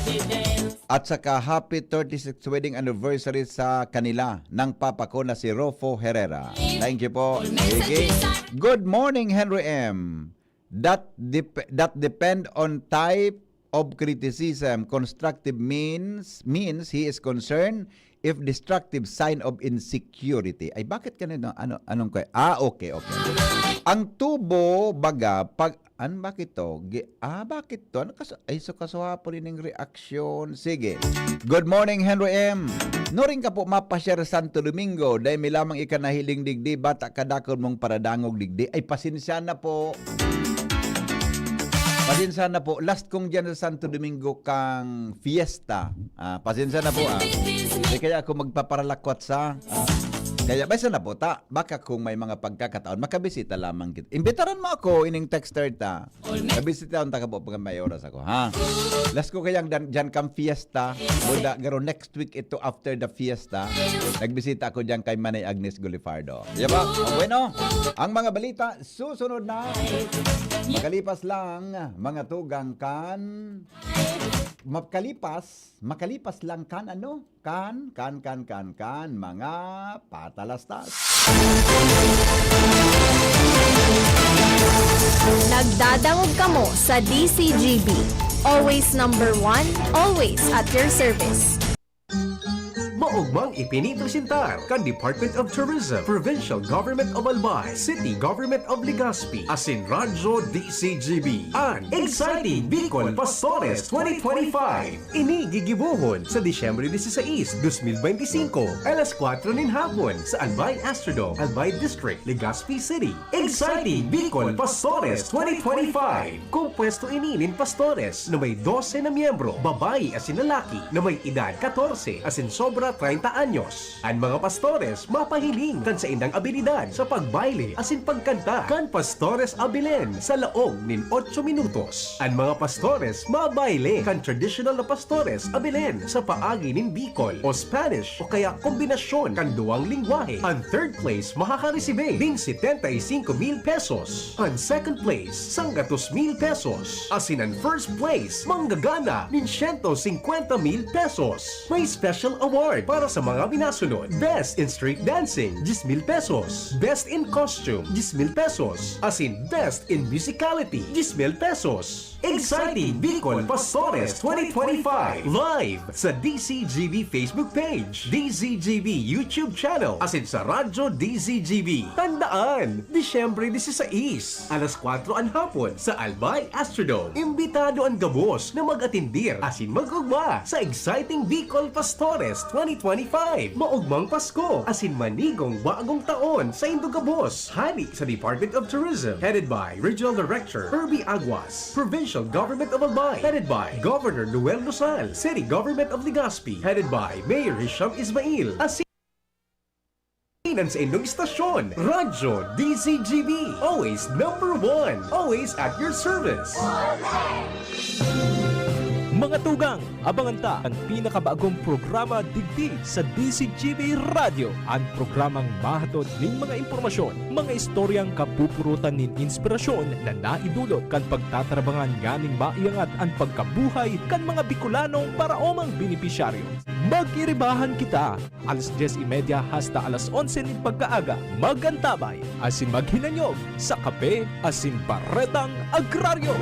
At saka happy 36th wedding anniversary sa kanila ng papa ko na si Rofo Herrera. Thank you po. Okay. Good morning, Henry M. That depend on type of criticism. Constructive means he is concerned if destructive sign of insecurity. Ay, bakit ganito? Anong kaya? Okay. Ang tubo, baga, bakit to? Bakit to? So kasuha po rin ng reaksyon. Sige. Good morning, Henry M. Noring ka po mapasyar Santo Domingo dahil may lamang ikanahiling digdi, bata kadakon mong paradangog digdi. Ay, pasensya na po. Pasensya na po. Last kong dyan sa Santo Domingo kang fiesta. Pasensya na po. Kaya ako magpaparalakwat sa... Kaya basta na po ta, baka kung may mga pagkakataon, makabisita lamang kita. Imbitaran mo ako, ining texter ta. Kabisita ang taka po pag may oras ako, ha? Last ko kayang dyan kang fiesta, buda, garo next week ito after the fiesta, nagbisita ako dyan kay Manay Agnes Gulifardo. Diba? Bueno, ang mga balita, susunod na. Makalipas lang, mga tugang kan... Makalipas lang kan ano? Kan, mga patalastas. Nagdadangog kamo sa DCGB. Always number 1, always at your service. Maugmang ipinipresentar kan Department of Tourism, Provincial Government of Albay, City Government of Legazpi, asin Radyo DCGB, ang Exciting Bicol Pastores 2025. Ini gigibuhon sa Disyembre 16, 2025, alas 4 nin hapon sa Albay Astrodome, Albay District, Legazpi City. Exciting Bicol Pastores 2025. Kumpuesto ini nin pastores na may 12 na miyembro, babae asin lalaki na may edad 14 asin sobra 30 anyos. Ang mga pastores mapahiling kan sa indang abilidad sa pagbaile asin pagkanta kan pastores abilen sa laong nin 8 minutos. Ang mga pastores mabaile kan traditional na pastores abilen sa paagi nin Bicol o Spanish o kaya kombinasyon kan duwang lingwahe. Ang third place makakaresibe ding 75,000 pesos. Ang second place 100,000 pesos. Asin ang first place manggagana nin 150,000 pesos. May special award para sa mga binasunod. Best in Street Dancing, 10,000 pesos. Best in Costume, 10,000 pesos. Asin Best in Musicality, 10,000 pesos. Exciting Bicol Pastores 2025 live sa DCGB Facebook page, DCGB YouTube channel, asin sa Radyo DCGB. Tandaan, Disyembre 16, alas 4 ang hapon sa Albay Astrodome. Imbitado ang gabos na mag-atindir asin mag-ugma sa Exciting Bicol Pastores 2025. Maugmang Pasko asin manigong bagong taon sa Indogabos. Hani sa Department of Tourism headed by Regional Director Herbie Aguas. Provincial Government of Albay headed by Governor Noel Rosal. City Government of Legazpi headed by Mayor Hisham Ismail. Asin sa inyong istasyon, Radyo DCGB. Always number 1. Always at your service. Mga tugang, abangan ta ang pinakabagong programa digdi sa DCGB Radio. Ang programang mahatod ning mga impormasyon, mga istoryang kapupurutan nin inspirasyon na naidulot kan pagtatrabangan ganing maiangat ang pagkabuhay kan mga Bicolanong paraomang benepisyaryo. Mag-iribahan kita, alas 10:30 hasta alas 11 nin pagkaaga. Magantabay, asin maghinanyog sa kape, asin baretang agraryo.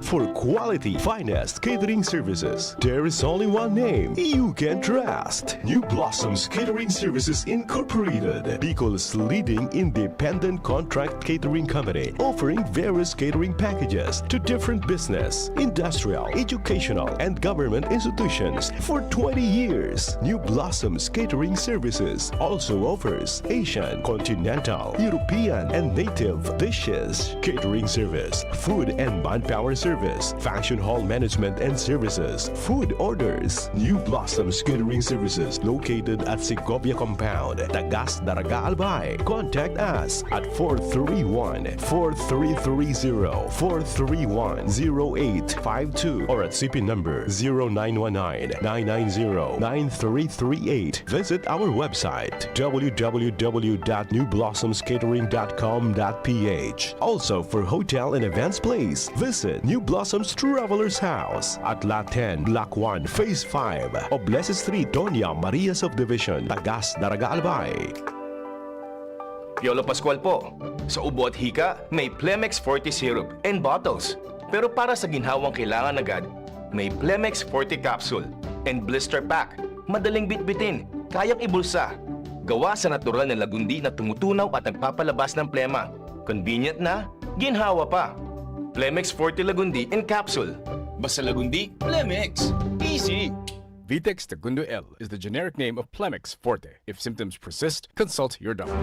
For quality, finest catering services, there is only one name you can trust. New Blossoms Catering Services Incorporated, Bicol's leading independent contract catering company, offering various catering packages to different business, industrial, educational, and government institutions for 20 years. New Blossoms Catering Services also offers Asian, continental, European, and native dishes, catering service, food and manpower service, function hall management and services, food orders. New Blossoms Catering Services located at Segovia Compound, Tagas Daraga Albay. Contact us at 431-4330, 431-0852 or at CP number 0919-990-9338. Visit our website www.newblossomscatering.com.ph. Also for hotel and events place, visit New Blossoms Traveler's House at Lot 10, Block 1, Phase 5, Oblese Street, Doña Maria Subdivision, Tagas, Daraga, Albay. Piolo Pascual po. Sa ubo at hika, may Plemex Forte Syrup and bottles. Pero para sa ginhawang kailangan agad, may Plemex Forte Capsule and Blister Pack. Madaling bitbitin, kayang ibulsa. Gawa sa natural na lagundi na tumutunaw at nagpapalabas ng plema. Convenient na, ginhawa pa. Plemex Forte Lagundi in Capsule. Basta Lagundi, Plemex. Easy! Vitex Segundo L is the generic name of Plemex Forte. If symptoms persist, consult your doctor.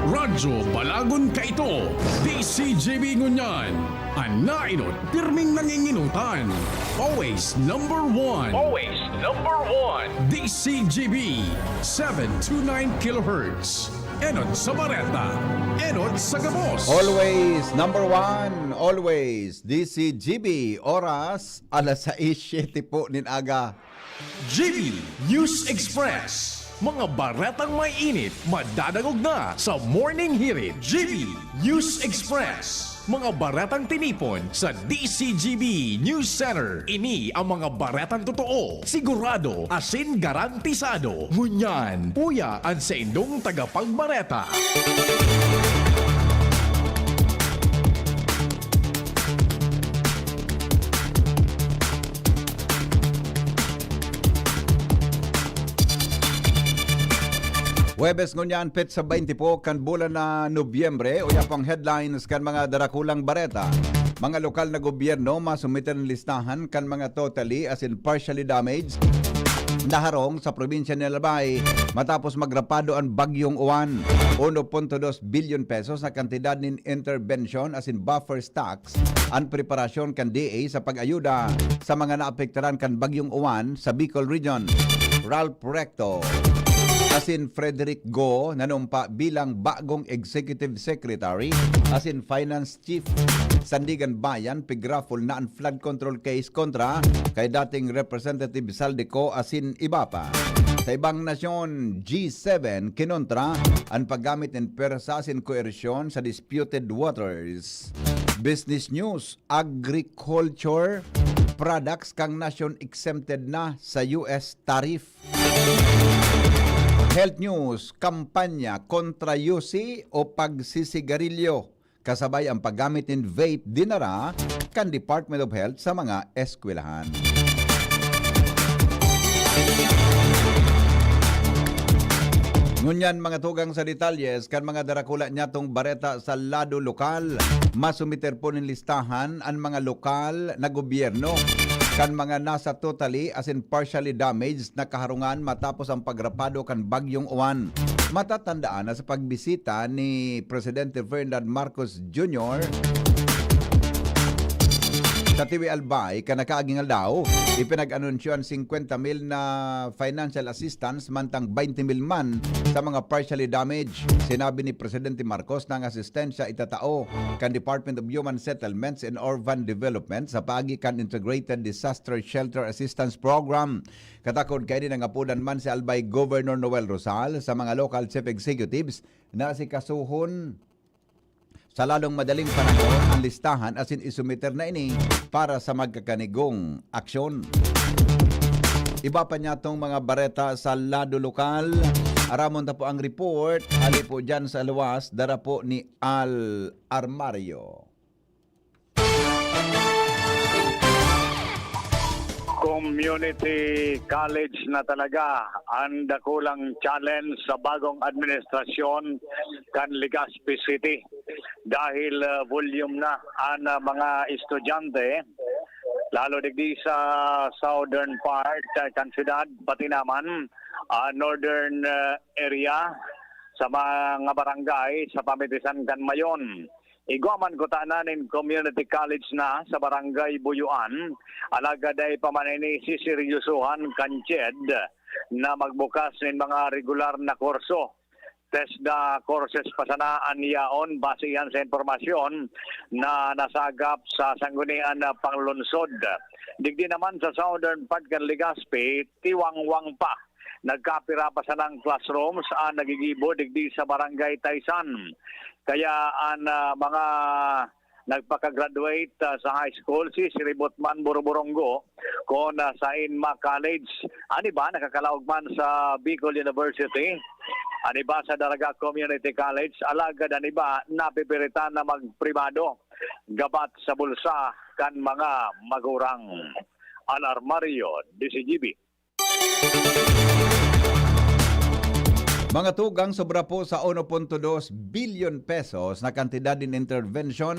Radyo Balagon Kaito, DCGB Ngunyan, ang nainot, pirming nanginginutan. Always number one. Always number one. DCGB, 729 kHz. Enot sa Bareta, Enot sa Gabos. Always number one, always DCGB, oras alas 6:07 po nin aga. GB News Express, mga baretang may init, madadagog na sa Morning Hirit. GB News Express, mga baretang tinipon sa DCGB News Center. Ini ang mga baretang totoo, sigurado, asin garantisado. Ngunyan, puya ang sa indong tagapagbareta. Huwebes ngunyan pet sa 20 po kan bulan na Nobyembre, uya pang headlines kan mga darakulang bareta. Mga lokal na gobyerno masumitan ng listahan kan mga totally as in partially damaged naharong sa probinsya ni Albay matapos magrapado ang bagyong uwan. 1.2 billion pesos na kantidad nin intervention as in buffer stocks ang preparasyon kan DA sa pag-ayuda sa mga naapektaran kan bagyong uwan sa Bicol Region. Ralph Recto as in Frederick Go nanumpa bilang bagong Executive Secretary as in Finance Chief. Sandigan Bayan pigrafol na ang flood control case kontra kay dating Representative Saldico as in iba pa. Sa ibang nasyon, G7 kinontra ang paggamit ng persa as in coercion sa disputed waters. Business News, agriculture products kang nasyon exempted na sa US tariff. Health News, kampanya kontra UC o pagsisigarilyo. Kasabay ang paggamit ng vape dinara kan Department of Health sa mga eskwelahan. Ngunyan mga tugang sa detalyes kan mga darakula niya tong bareta sa lado lokal. Masumiter po ng listahan ang mga lokal na gobyerno kan mga nasa totally as in partially damaged na kaharungan matapos ang pagrapado kan bagyong uwan. Matatandaan na sa pagbisita ni Presidente Ferdinand Marcos Jr. sa TV Albay kanakaaging aldaw ipinag-anunsyoan 50,000 na financial assistance mantang 20,000 man sa mga partially damaged. Sinabi ni Presidente Marcos na ang asistensya itatao kan Department of Human Settlements and Urban Development sa paagi kan Integrated Disaster Shelter Assistance Program. Katakod kay din ang apudan man si Albay Governor Noel Rosal sa mga local chief executives na si kasuhon sa lalong madaling panahon ang listahan asin isumiter na ini para sa magkakanigong aksyon. Iba pa niya itong mga bareta sa lado lokal. Aramon na po ang report. Ali po dyan sa luwas. Dara po ni Al Armario. Community college na talaga ang dakulang challenge sa bagong administrasyon kan Legazpi City dahil volume na ang mga estudyante lalo digdi sa southern part kan siyudad pati naman northern area sa mga barangay sa pamitisan kan Mayon. Iguaman ko taananin community college na sa barangay Buyuan. Alagaday pamanini si seryosohan kanched na magbukas ng mga regular na kurso. TESDA courses pasanaan yaon base yan sa informasyon na nasagap sa sanggunian na panglunsod. Digdi naman sa southern part kan Legazpi, tiwangwang pa. Nagkapira pa sa ng classrooms ang nagigibo digdi sa barangay Taysan. Kaya ang mga nagpaka-graduate sa high school si Siribotman Boroborongo kung sa Inma College. Ani ba nakakalaog man sa Bicol University? Ani ba sa Daraga Community College? Alagad ani ba napipiritan na magpribado? Gabat sa bulsa kan mga magurang. Alarmario, DCGB. Mga tugang sobra po sa 1.2 billion pesos na kantidad in intervention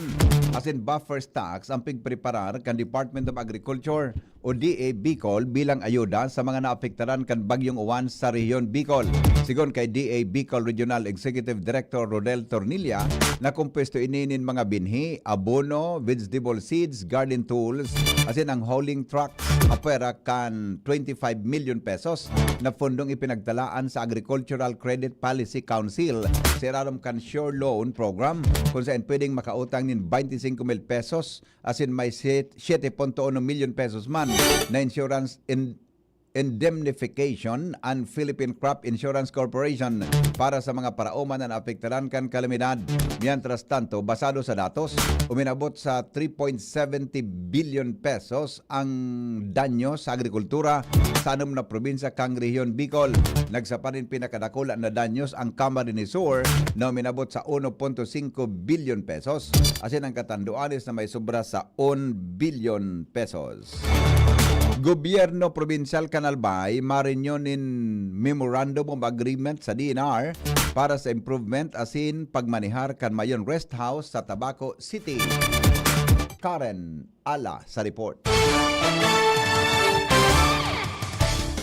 as in buffers tax ang pigpreparar kan Department of Agriculture o DA Bicol bilang ayuda sa mga naapektaran kan Bagyong Uwan sa rehiyon Bicol. Sigon kay DA Bicol Regional Executive Director Rodel Tornilla, na kumpesto ininin mga binhi, abono, vegetable seeds, garden tools, as in ang hauling trucks, apera kan 25 million pesos na fondong ipinagtalaan sa Agricultural Credit Policy Council sa irarom kan Sure Loan Program kung saan pwedeng makautang nin 25,000 pesos as in may 7.1 million pesos man na insurance indemnification and Philippine Crop Insurance Corporation para sa mga paraoman na naapektaran kan kalamidad. Mientras tanto, basado sa datos, uminabot sa 3.70 billion pesos ang danyo sa agrikultura sa 6 na probinsya kang rehiyon Bicol. Nagsaparin pinakadakula na danyos ang Camarines Sur na uminabot sa 1.5 billion pesos. Asin ang katanduanes na may sobra sa 1 billion pesos. Gobyerno Provincial Canalbay marinyonin Memorandum of Agreement sa DNR para sa improvement asin pagmanihar kan Mayon Rest House sa Tabaco City. Karen Ala sa report.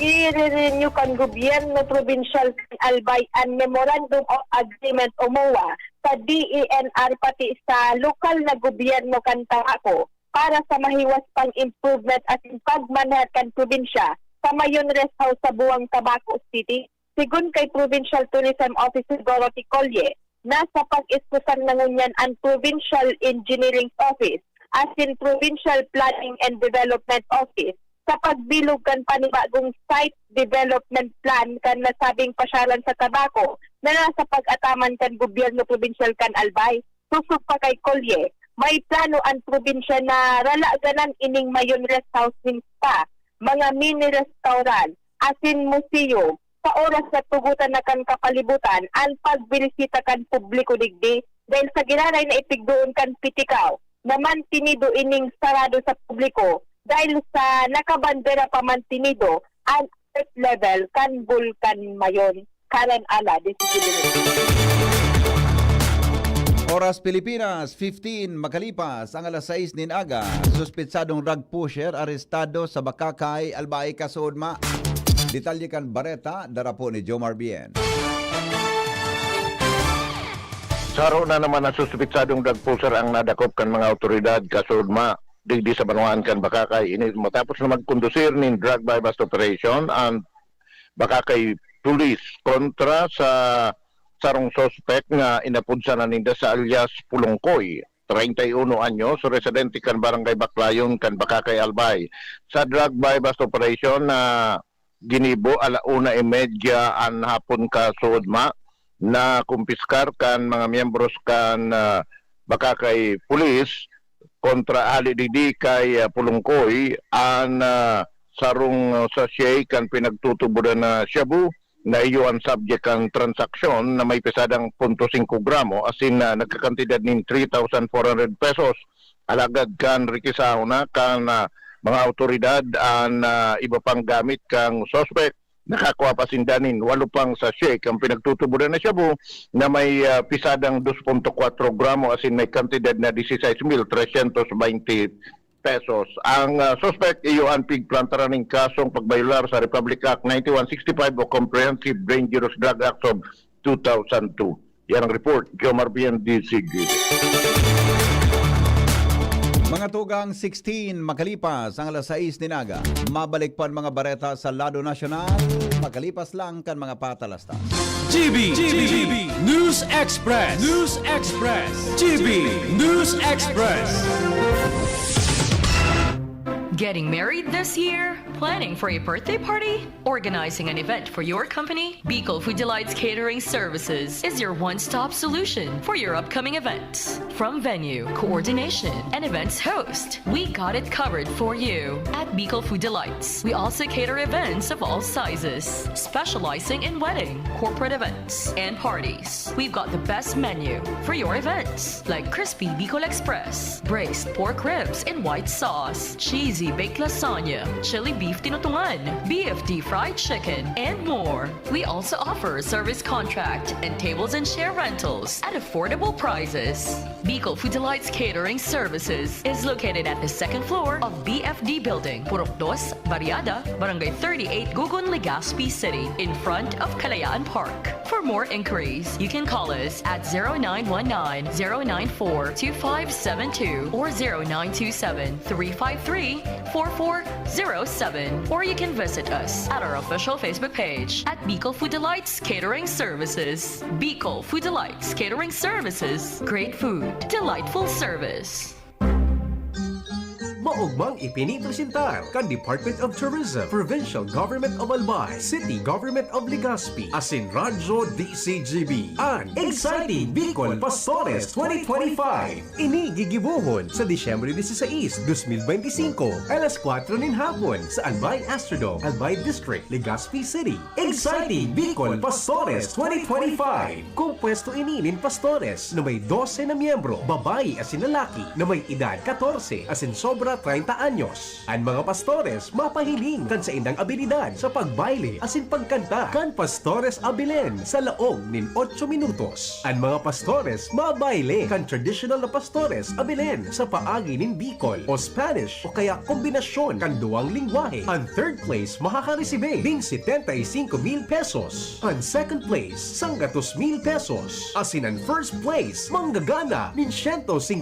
I-renew kan Gobyerno Provincial Albay ang Memorandum of Agreement o MOA sa DENR pati sa lokal na gobyerno kan Tabaco para sa mahiwas pang improvement at pagmanahar kan probinsya sa Mayon Rest House sa Buwang Tabaco City. Sigun kay Provincial Tourism Officer Dorothy Collier, nasa pag-iskusan na ngunyan ang Provincial Engineering Office as in Provincial Planning and Development Office sa pagbilog kan panibagong site development plan kan nasabing pasyalan sa Tabaco na nasa pag-ataman kan Gobyerno Provincial kan Albay. Susog pa kay Collier, may plano ang probinsya na ralaganan ining Mayon Rest House ning spa, mga mini restaurant, asin museo, sa oras na tugutan na kan kapalibutan, ang pagbirisita kan publiko digdi, dahil sa ginaray na ipigdoon kan pitikaw, naman tinido ining sarado sa publiko, dahil sa nakabandera pa man tinido, ang earth level kan Bulkan Mayon. Karen Ala, Oras Pilipinas, 15 makalipas ang alas 6 nin aga. Suspitsadong drug pusher arestado sa Bakakay, Albay, Kasudma. Detalye kan Bareta, dara po ni Jomar Bien. Saro na naman ang suspitsadong drug pusher ang nadakop kan mga otoridad Kasudma. digdi sa Banwaan kan baka kay ini matapos na magkondusir ning drug by bust operation and baka kay pulis kontra sa sarong suspect nga inapudsa na ninda sa alias Pulongkoy, 31 anyos, residente kan Barangay Baclayon kan Bakakay Albay. Sa drug by bust operation na ginibo ala 1:30 an hapon ka suodma na kumpiskar kan mga miyembros kan Bakakay Pulis kontra ali didi kay Pulongkoy an sarong sachet kan pinagtutuburan na shabu na iyo ang subject ang transaksyon na may pesadang 0.5 gramo as in nagkakantidad ng 3,400 pesos. Alagad kan rikisaw na kan mga autoridad ang iba pang gamit kang suspect. Nakakuha pa sindanin 8 pang sachet ang pinagtutuburan na shabu na may pesadang 2.4 gramo as in may kantidad na 16,320 pesos. Ang suspect iyo ang pigplantara ng kasong pagbayular sa Republic Act 9165 o Comprehensive Dangerous Drug Act of 2002. Yan ang report. Jomar Bien, DCG. Mga tugang 16 makalipas ang alas 6 ninaga. Mabalik pa ang mga bareta sa lado nasyonal. Makalipas lang kan mga patalastas. GB News Express. GB News Express. Getting married this year? Planning for a birthday party? Organizing an event for your company? Bicol Food Delights Catering Services is your one-stop solution for your upcoming events. From venue, coordination, and events host, we got it covered for you. At Bicol Food Delights, we also cater events of all sizes, specializing in wedding, corporate events, and parties. We've got the best menu for your events, like crispy Bicol Express, braised pork ribs in white sauce, cheesy baked lasagna, chili beef tinutungan, BFD fried chicken, and more. We also offer service contract and tables and chair rentals at affordable prices. Bicol Food Delights Catering Services is located at the second floor of BFD Building, Purok 2, Barriada, Barangay 38, Gugun, Legazpi City, in front of Kalayaan Park. For more inquiries, you can call us at 0919-094-2572 or 0927-353-4407, or you can visit us at our official Facebook page at Bicol Food Delights Catering Services. Bicol Food Delights Catering Services. Great food, delightful service. Maugmang ipinipresentar kan Department of Tourism, Provincial Government of Albay, City Government of Legazpi, asin Radyo DCGB, ang Exciting Bicol Pastores 2025. Ini gigibuhon sa Disyembre 16, 2025, alas 4 nin hapon sa Albay Astrodome, Albay District, Legazpi City. Exciting Bicol Pastores 2025. Kumpuesto ini nin pastores na may 12 na miyembro, babae asin lalaki na may edad 14 asin sobra 30 anyos. Ang mga pastores mapahiling kan sa indang abilidad sa pagbaile asin pagkanta kan pastores abilen sa laog nin 8 minutos. Ang mga pastores mabaile kan traditional na pastores abilen sa paagi nin Bicol o Spanish o kaya kombinasyon kan duwang lingwahe. Ang third place makakaresibing ding 75,000 pesos. Ang second place 100,000 pesos. Asin ang first place manggagana nin 150,000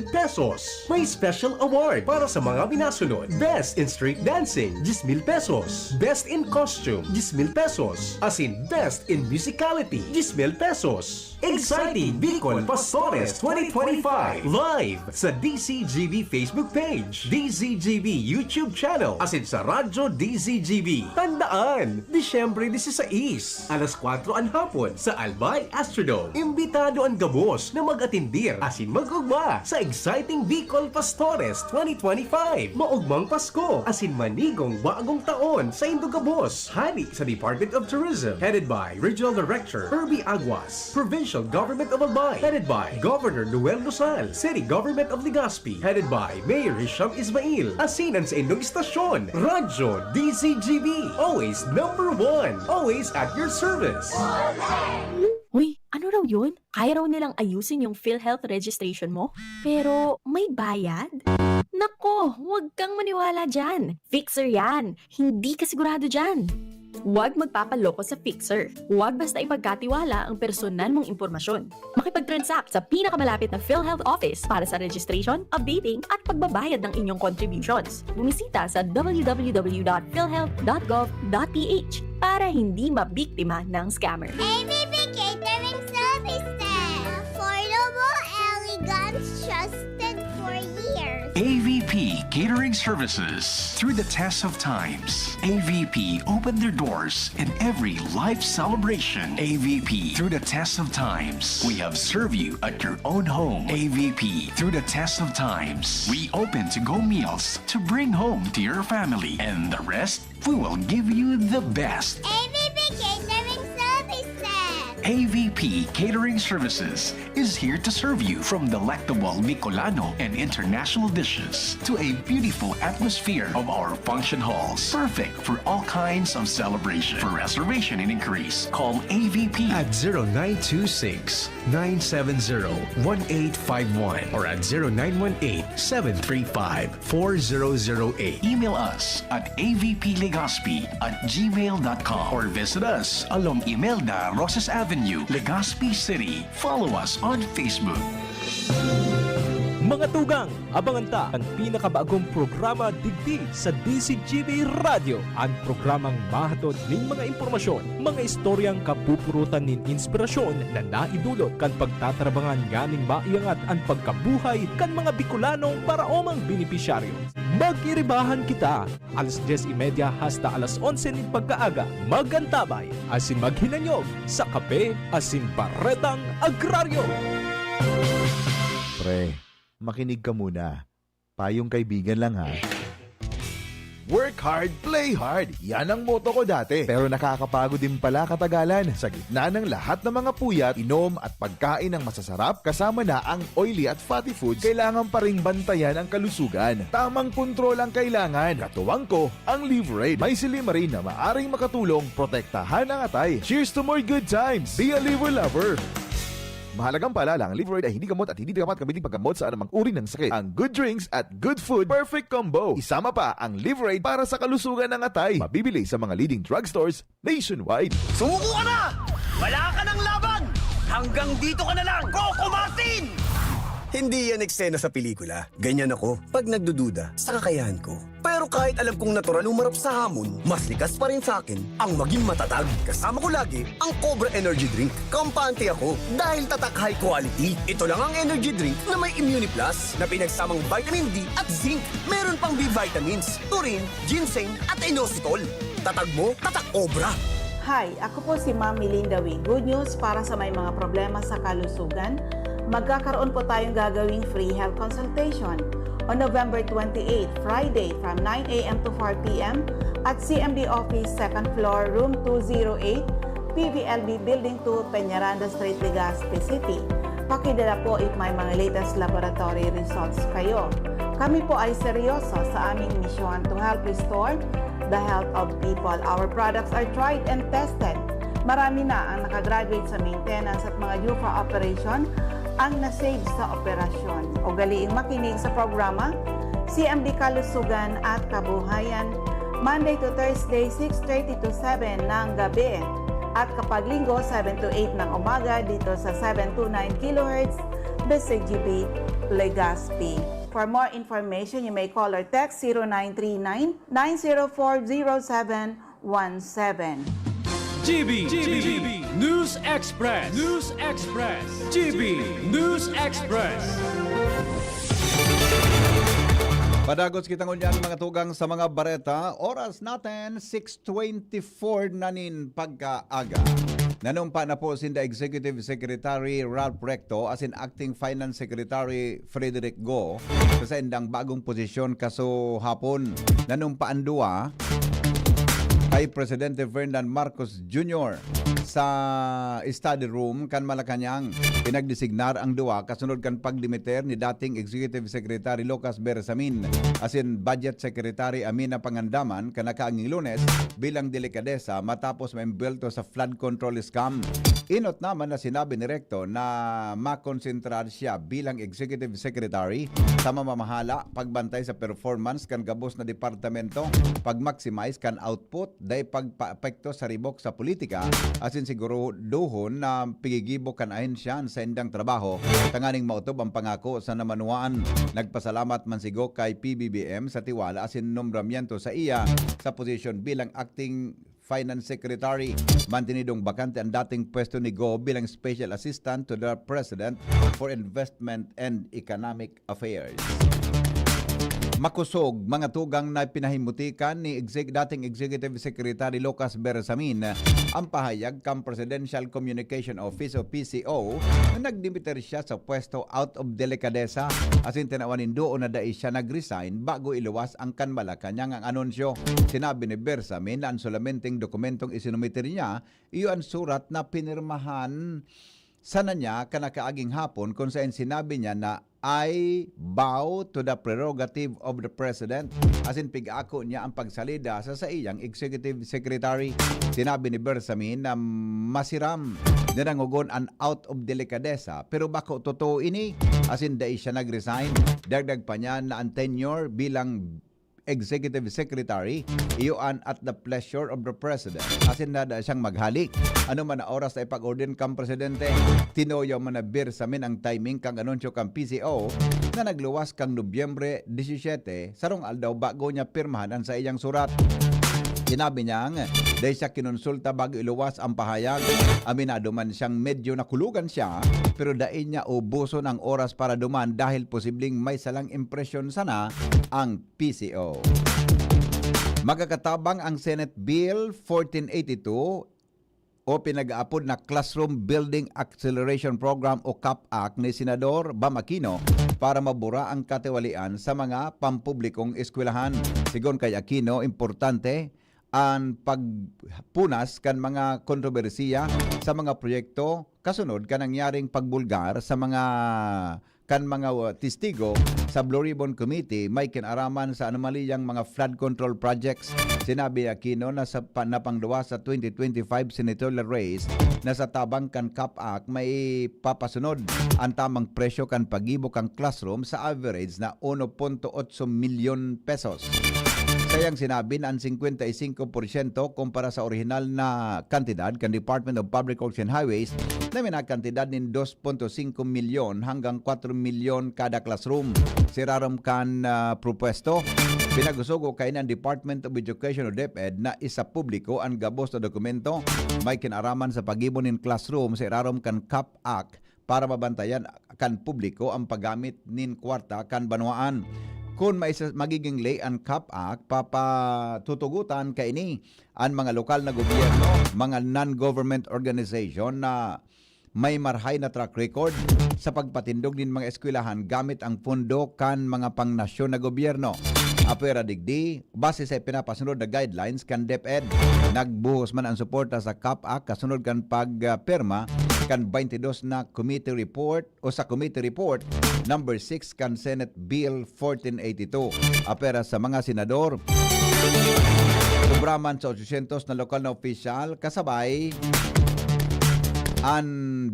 pesos. May special award para sa mga binasunod. Best in street dancing, 10,000 pesos. Best in costume, 10,000 pesos. As in Best in musicality, 10,000 pesos. Exciting Bicol Pastores 2025 live sa DCGB Facebook page, DCGB YouTube channel, asin sa Radyo DCGB. Tandaan, Disyembre 16, alas 4 ang hapon sa Albay Astrodome. Imbitado ang gabos na mag-atindir asin mag-ugma sa Exciting Bicol Pastores 2025. Maugmang Pasko asin manigong bagong taon sa Indogabos. Hani sa Department of Tourism, headed by Regional Director Herbie Aguas. Provincial Government of Albay, headed by Governor Noel Rosal. City Government of Legazpi, headed by Mayor Hisham Ismail. Asinan sa inyong istasyon, Radyo DCGB. Always number 1. Always at your service. Uy, ano raw yun? Kaya raw nilang ayusin yung PhilHealth registration mo? Pero may bayad? Nako, huwag kang maniwala dyan. Fixer yan. Hindi ka sigurado dyan. Huwag magpapaloko sa fixer. Huwag basta ipagkatiwala ang personal mong impormasyon. Makipag-transact sa pinakamalapit na PhilHealth office para sa registration, updating at pagbabayad ng inyong contributions. Bumisita sa www.philhealth.gov.ph para hindi mabiktima ng scammer. AVP Catering Services. Affordable, elegant, trusted for years. AVP Catering Services. Through the test of times, AVP opened their doors in every life celebration. AVP through the test of times. We have served you at your own home. AVP through the test of times. We open to-go meals to bring home to your family. And the rest, we will give you the best. AVP Catering Services. AVP Catering Services is here to serve you from delectable Bicolano and international dishes to a beautiful atmosphere of our function halls. Perfect for all kinds of celebration. For reservation and inquiries, call AVP at 0926-970-1851 or at 0918-735-4008. Email us at avplegazpi@gmail.com or visit us along Imelda Rosas Avenue, Legazpi City. Follow us on Facebook. Mga tugang, abangan ta ang pinakabagong programa digdi sa DCGB Radio. Ang programang mahatod ning mga impormasyon, mga istoryang kapupurutan nin inspirasyon na naidulot kan pagtatrabangan ganing maiangat ang pagkabuhay kan mga Bicolanong paraomang benepisyaryo. Magiribahan kita, alas 10:30 hasta alas 11 nin pagkaaga. Magantabay, asin maghinanyog sa kape, asin baretang agraryo. Pre, makinig ka muna. Payong kaibigan lang ha. Work hard, play hard. Yan ang motto ko dati. Pero nakakapagod din pala katagalan. Sa gitna ng lahat ng mga puyat, inom at pagkain ng masasarap, kasama na ang oily at fatty foods, kailangan pa ring bantayan ang kalusugan. Tamang kontrol ang kailangan. Katuwang ko, ang Liverade. May silimarin na maaring makatulong protektahan ang atay. Cheers to more good times. Be a liver lover. Mahalagang paalala, ang Liverade ay hindi gamot at hindi dapat gamitin paggamot sa anumang uri ng sakit. Ang good drinks at good food, perfect combo. Isama pa ang Liverade para sa kalusugan ng atay. Mabibili sa mga leading drugstores nationwide. Sumuko ka na! Wala ka ng laban! Hanggang dito ka na lang, Coco Martin! Hindi yan eksena sa pelikula. Ganyan ako pag nagdududa sa kakayahan ko. Pero kahit alam kong natural umarap sa hamon, mas likas pa rin sa akin ang maging matatag. Kasama ko lagi ang Cobra Energy Drink. Kampante ako dahil tatak high quality. Ito lang ang energy drink na may Immune Plus na pinagsamang vitamin D at zinc. Meron pang B vitamins, taurine, ginseng at inositol. Tatag mo, tatak Cobra. Hi, ako po si Ma'am Melinda Wing. Good news para sa may mga problema sa kalusugan. Magkakaroon po tayong gagawing free health consultation on November 28, Friday from 9 a.m. to 4 p.m. at CMB Office, 2nd floor, room 208, PVLB Building 2, Peñaranda Street, Legazpi City. Pakidala po if may mga latest laboratory results kayo. Kami po ay seryoso sa aming misyon to help restore the health of people. Our products are tried and tested. Marami na ang nakagraduate sa maintenance at mga due for operation ang nasave sa operasyon. Ugaliing makinig sa programa, CMD Kalusugan at Kabuhayan, Monday to Thursday, 6:30 to 7 ng gabi. At kapag linggo, 7 to 8 ng umaga dito sa 729 kHz, DCGB, Legazpi. For more information, you may call or text 0939-904-0717. GB News Express. GB News Express. Padagots kitang unyan mga tugang sa mga bareta. Oras natin 6:24 na nin pagkaaga. Nanumpa na po si the Executive Secretary Ralph Recto as in Acting Finance Secretary Frederick Go sa indang bagong posisyon kaso hapon. Nanumpa ang duwa kay Presidente Ferdinand Marcos Jr. sa study room kan Malacañang. Pinagdesignar ang duwa kasunod kan pagdimiter ni dating Executive Secretary Lucas Bersamin as in Budget Secretary Amina Pangandaman kanakaanging Lunes bilang delikadesa matapos maimbelto sa flood control scam. Inot naman na sinabi ni Recto na makonsentrar siya bilang Executive Secretary sa mamamahala, pagbantay sa performance kan gabos na departamento, pag-maximize kan output, day pagpa-apekto sa ribok sa politika, asin siguro duhon na pigigibo kan ahensya sa indang trabaho, tanganing mautob ang pangako sa namanuan. Nagpasalamat man sigo kay PBBM sa tiwala asin nombramiento sa iya sa posisyon bilang Acting Finance Secretary. Mantinidong bakante ang dating pwesto ni Go bilang Special Assistant to the President for Investment and Economic Affairs. Makusog mga tugang na pinahimutikan ni dating Executive Secretary Lucas Bersamin ang pahayag kam Presidential Communication Office o PCO na nagdimiter siya sa pwesto out of delikadesa asin tinawanin doon na dai siya nag-resign bago iluwas ang kanmala kanyang ang anunsyo. Sinabi ni Bersamin na ang solamenteng dokumentong isinumiter niya iyo ang surat na pinirmahan sana niya kanakaaging hapon kung saan sinabi niya na I bow to the prerogative of the President asin pig-ako niya ang pagsalida sa iyang Executive Secretary. Sinabi ni Bersamin na masiram na nangugon an out of delikadesa pero bako totoo ini asin dai siya nag-resign. Dagdag pa niya na ang tenure bilang Executive Secretary, iyon at the pleasure of the President. Asin na siyang maghalik. Ano man na oras na ipag-order kang Presidente, tinoyo man na Bersamin ang timing kang anunsyo kang PCO na nagluwas kang Nobyembre 17, sarong aldaw bago niya pirmahan sa iyang surat. Sinabi niyang dahil siya kinonsulta bago iluwas ang pahayag, aminado man siyang medyo nakulugan siya pero dahil niya ubuson ang oras para duman dahil posibleng may salang impresyon sana ang PCO. Magkakatabang ang Senate Bill 1482 o pinag-aapod na Classroom Building Acceleration Program o CAP-Act ni Senador Bam Aquino para mabura ang katiwalian sa mga pampublikong eskwelahan. Sigon kay Aquino, importante ang pagpunas kan mga kontrobersiya sa mga proyekto kasunod kan nangyaring pagbulgar sa mga testigo sa Blue Ribbon Committee may kinaraman sa anomaliyang mga flood control projects. Sinabi Aquino na sa panapangluwa sa 2025 senatorial race na sa tabang kan CAP-Act may papasunod ang tamang presyo kan pagibo kan classroom sa average na 1.8 milyon pesos. Sayang sinabi na ang 55% kumpara sa original na kantidad kan Department of Public Works and Highways na may kantidad ng 2.5 milyon hanggang 4 milyon kada classroom. Siraram kan propuesto, pinagusugo kay ng Department of Education o DepEd na isa publiko ang gabos na dokumento may kinaraman sa pag-ibon ng classroom sa iraram kan CAP-Act para mabantayan kan publiko ang paggamit nin kwarta kan banwaan. Kung may magiging lay ang CAP-Act, papatutugutan kay ini ang mga lokal na gobyerno, mga non-government organization na may marhay na track record sa pagpatindog din mga eskwelahan gamit ang pondo kan mga pangnasyon na gobyerno. Apera digdi, base sa pinapasunod na guidelines kan DepEd, nagbuhos man ang suporta sa CAP-Act kasunod kan pagperma kan 22 na committee report o sa committee report number 6 kan Senate Bill 1482. Apera sa mga senador, sobraman sa 800 na lokal na opisyal kasabay ang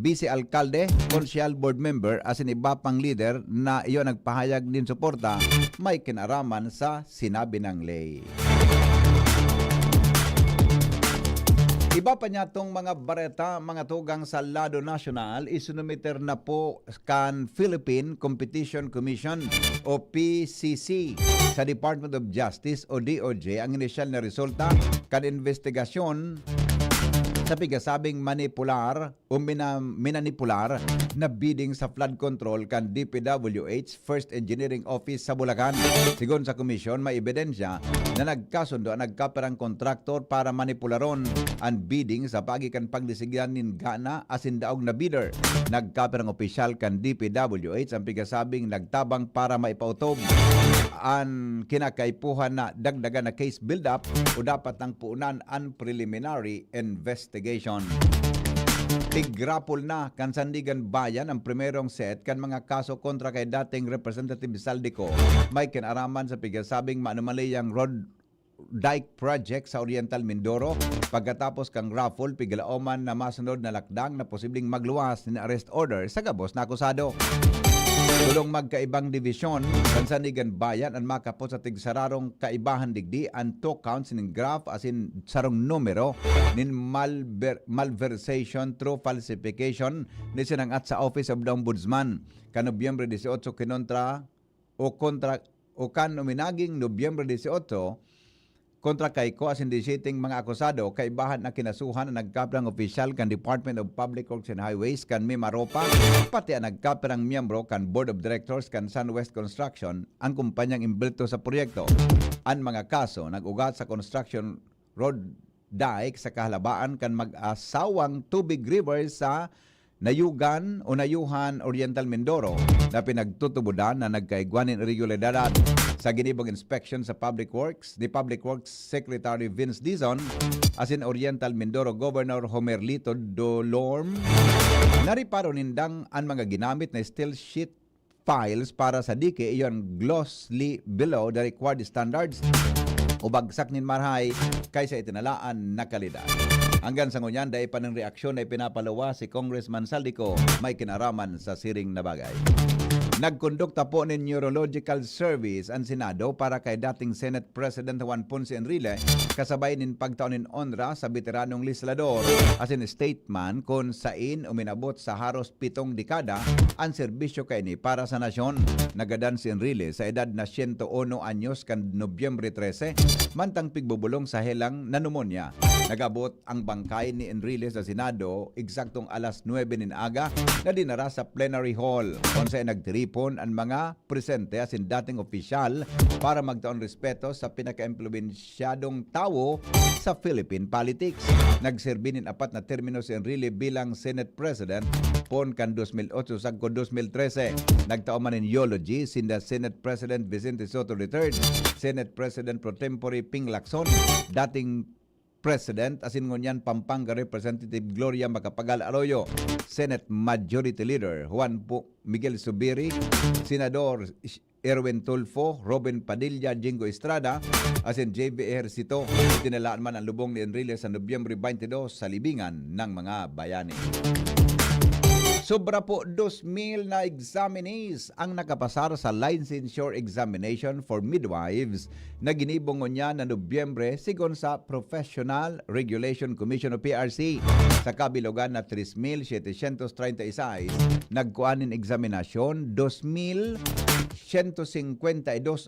vice alkalde, konsyal board member asin iba pang leader na iyon nagpahayag din suporta may kinaraman sa sinabi ng lay. Iba pa niya tong mga bareta, mga tugang sa Lado National, isinumiter na po kan Philippine Competition Commission o PCC sa Department of Justice o DOJ ang inisyal na resulta kan investigasyon sa pigasabing manipular o minanipular na bidding sa flood control kan DPWH First Engineering Office sa Bulacan. Sigon sa komisyon, may ebidensya na nagkasundo ang nagkaperang kontraktor para manipularon ang bidding sa pagikan pagdisigyan nin gana asin daog na bidder. Nagkaperang opisyal kan DPWH ang pigasabing nagtabang para maipautob ang kinakaipuhan na dagdagan na case build-up o dapat ang puunan ang preliminary investigation. Tigrapol na kan Sandigan Bayan ang primerong set kan mga kaso kontra kay dating Representative Saldico may kinaraman sa pigasabing maanumaliyang Dike Project sa Oriental Mindoro. Pagkatapos kang raffle, pigalaoman na masunod na lakdang na posibleng magluwas ni arrest order sa gabos na akusado. Tulong magkaibang divisyon, Kansanigan Bayan ang makapot sa tigsararong kaibahan digdi ang 2 counts in graph as in sarong numero nin malversation through falsification ni sinangat sa Office of the Ombudsman. Kan Nobyembre 18 kontra uminaging Nobyembre 18 kontra kay ko as indicating mga akusado kaibahan na kinasuhan na nagkaprang opisyal kan Department of Public Works and Highways kan Mimaropa pati ang nagkaprang miyembro kan Board of Directors kan Sunwest Construction ang kumpanyang imbelto sa proyekto. Ang mga kaso nag-ugat sa construction road dike sa kahalabaan kan mag-asawang tubig river sa Nayugan o Nayuhan Oriental Mindoro na pinagtutubudan na nagkaigwanin irregularidad sa ginibong inspection sa Public Works ni Public Works Secretary Vince Dizon as in Oriental Mindoro Governor Homerlito Dolorm. Nariparo nindang ang mga ginamit na steel sheet files para sa dike iyon grossly below the required standards o bagsak nin marhay kaysa itinalaan na kalidad. Hanggang sa ngunyan, dahil pa ng reaksyon ay pinapalawa si Congressman Saldico may kinaraman sa siring na bagay. Nagkondukta po ng Neurological Service ang Senado para kay dating Senate President Juan Ponce Enrile kasabay nin pagtaunin onra sa veteranong legislador as in statement kung sain uminabot sa haros 7 dekada ang serbisyo kay ni para sa nasyon. Nagadan si Enrile sa edad na 101 anyos kan Nobyembre 13 mantang pigbubulong sa helang na pneumonia. Nagabot ang bangkay ni Enrile sa Senado eksaktong alas 9 nin aga na dinara sa plenary hall kung saan nagtiripon ang mga presente as in dating opisyal para magtaon respeto sa pinaka-impluwensyadong tao sa Philippine politics. Nagserbi nin 4 na termino si Enrile bilang Senate President pon kan 2008 sagko 2013. Nagtaon man in eulogy sinda Senate President Vicente Soto III, Senate President Pro Tempore Ping Lacson, dating President asin ngunyan Pampanga Representative Gloria Macapagal Arroyo, Senate Majority Leader Juan Miguel Zubiri, Senador Erwin Tulfo, Robin Padilla, Jingo Estrada, asin JB Ejercito. Tinalaan man ang lubong ni Enrile sa Nobyembre 22 sa libingan ng mga bayani. Sobra po 2,000 na examinees ang nakapasar sa licensure examination for midwives na ginibong niya na Nobyembre sigon sa Professional Regulation Commission o PRC. Sa kabilugan na 3,736 nagkuanin examinasyon, 2,152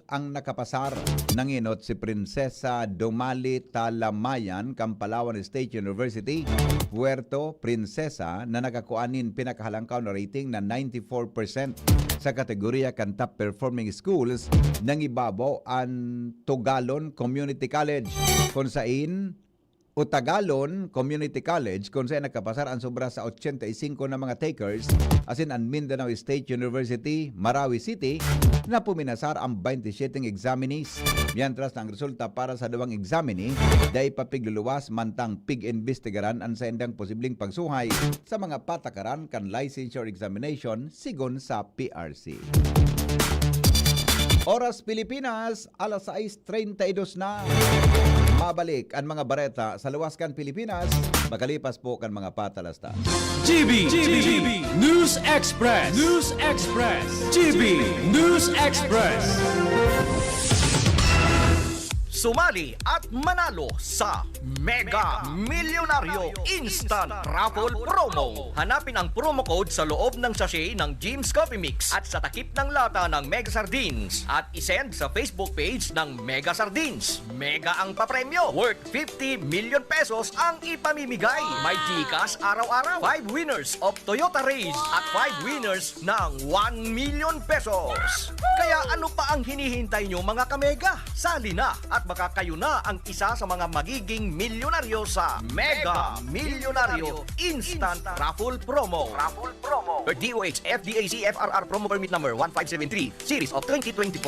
ang nakapasar. Nanginot si Prinsesa Domali Talamayan, Kampalawan State University, Puerto Princesa na nakakuanin pinakahalangkaw na rating na 94% sa kategorya kan top performing schools nang ibabaw ang Tugalon Community College kung saan Tagalon Community College kung saan nakapasar ang sobra sa 85 na mga takers asin ang Mindanao State University, Marawi City na puminasar ang 27 examinees. Mientras ang resulta para sa duwang examinee dahil papigluluwas mantang pig-investigaran ang sa endang posibleng pagsuhay sa mga patakaran kan licensure examination sigon sa PRC. Oras Pilipinas, alas 6:32 na. Mabalik ang mga bareta sa luwas kan Pilipinas, makalipas po kan mga patalastas. GB News Express. GB News Express. Sumali at manalo sa Mega Milyonaryo Instant Raffle Promo. Hanapin ang promo code sa loob ng sachet ng Jim's Coffee Mix at sa takip ng lata ng Mega Sardines at isend sa Facebook page ng Mega Sardines. Mega ang papremyo. Worth 50 million pesos ang ipamimigay. May GCash araw-araw. 5 winners of Toyota Race at 5 winners ng 1 million pesos. Kaya ano pa ang hinihintay nyo mga kamega? Sali na at baka kayo na ang isa sa mga magiging milyonaryo sa Mega Milyonaryo Instant Raffle Promo. DOH FDAC FRR Promo Permit Number 1573 Series of 2024.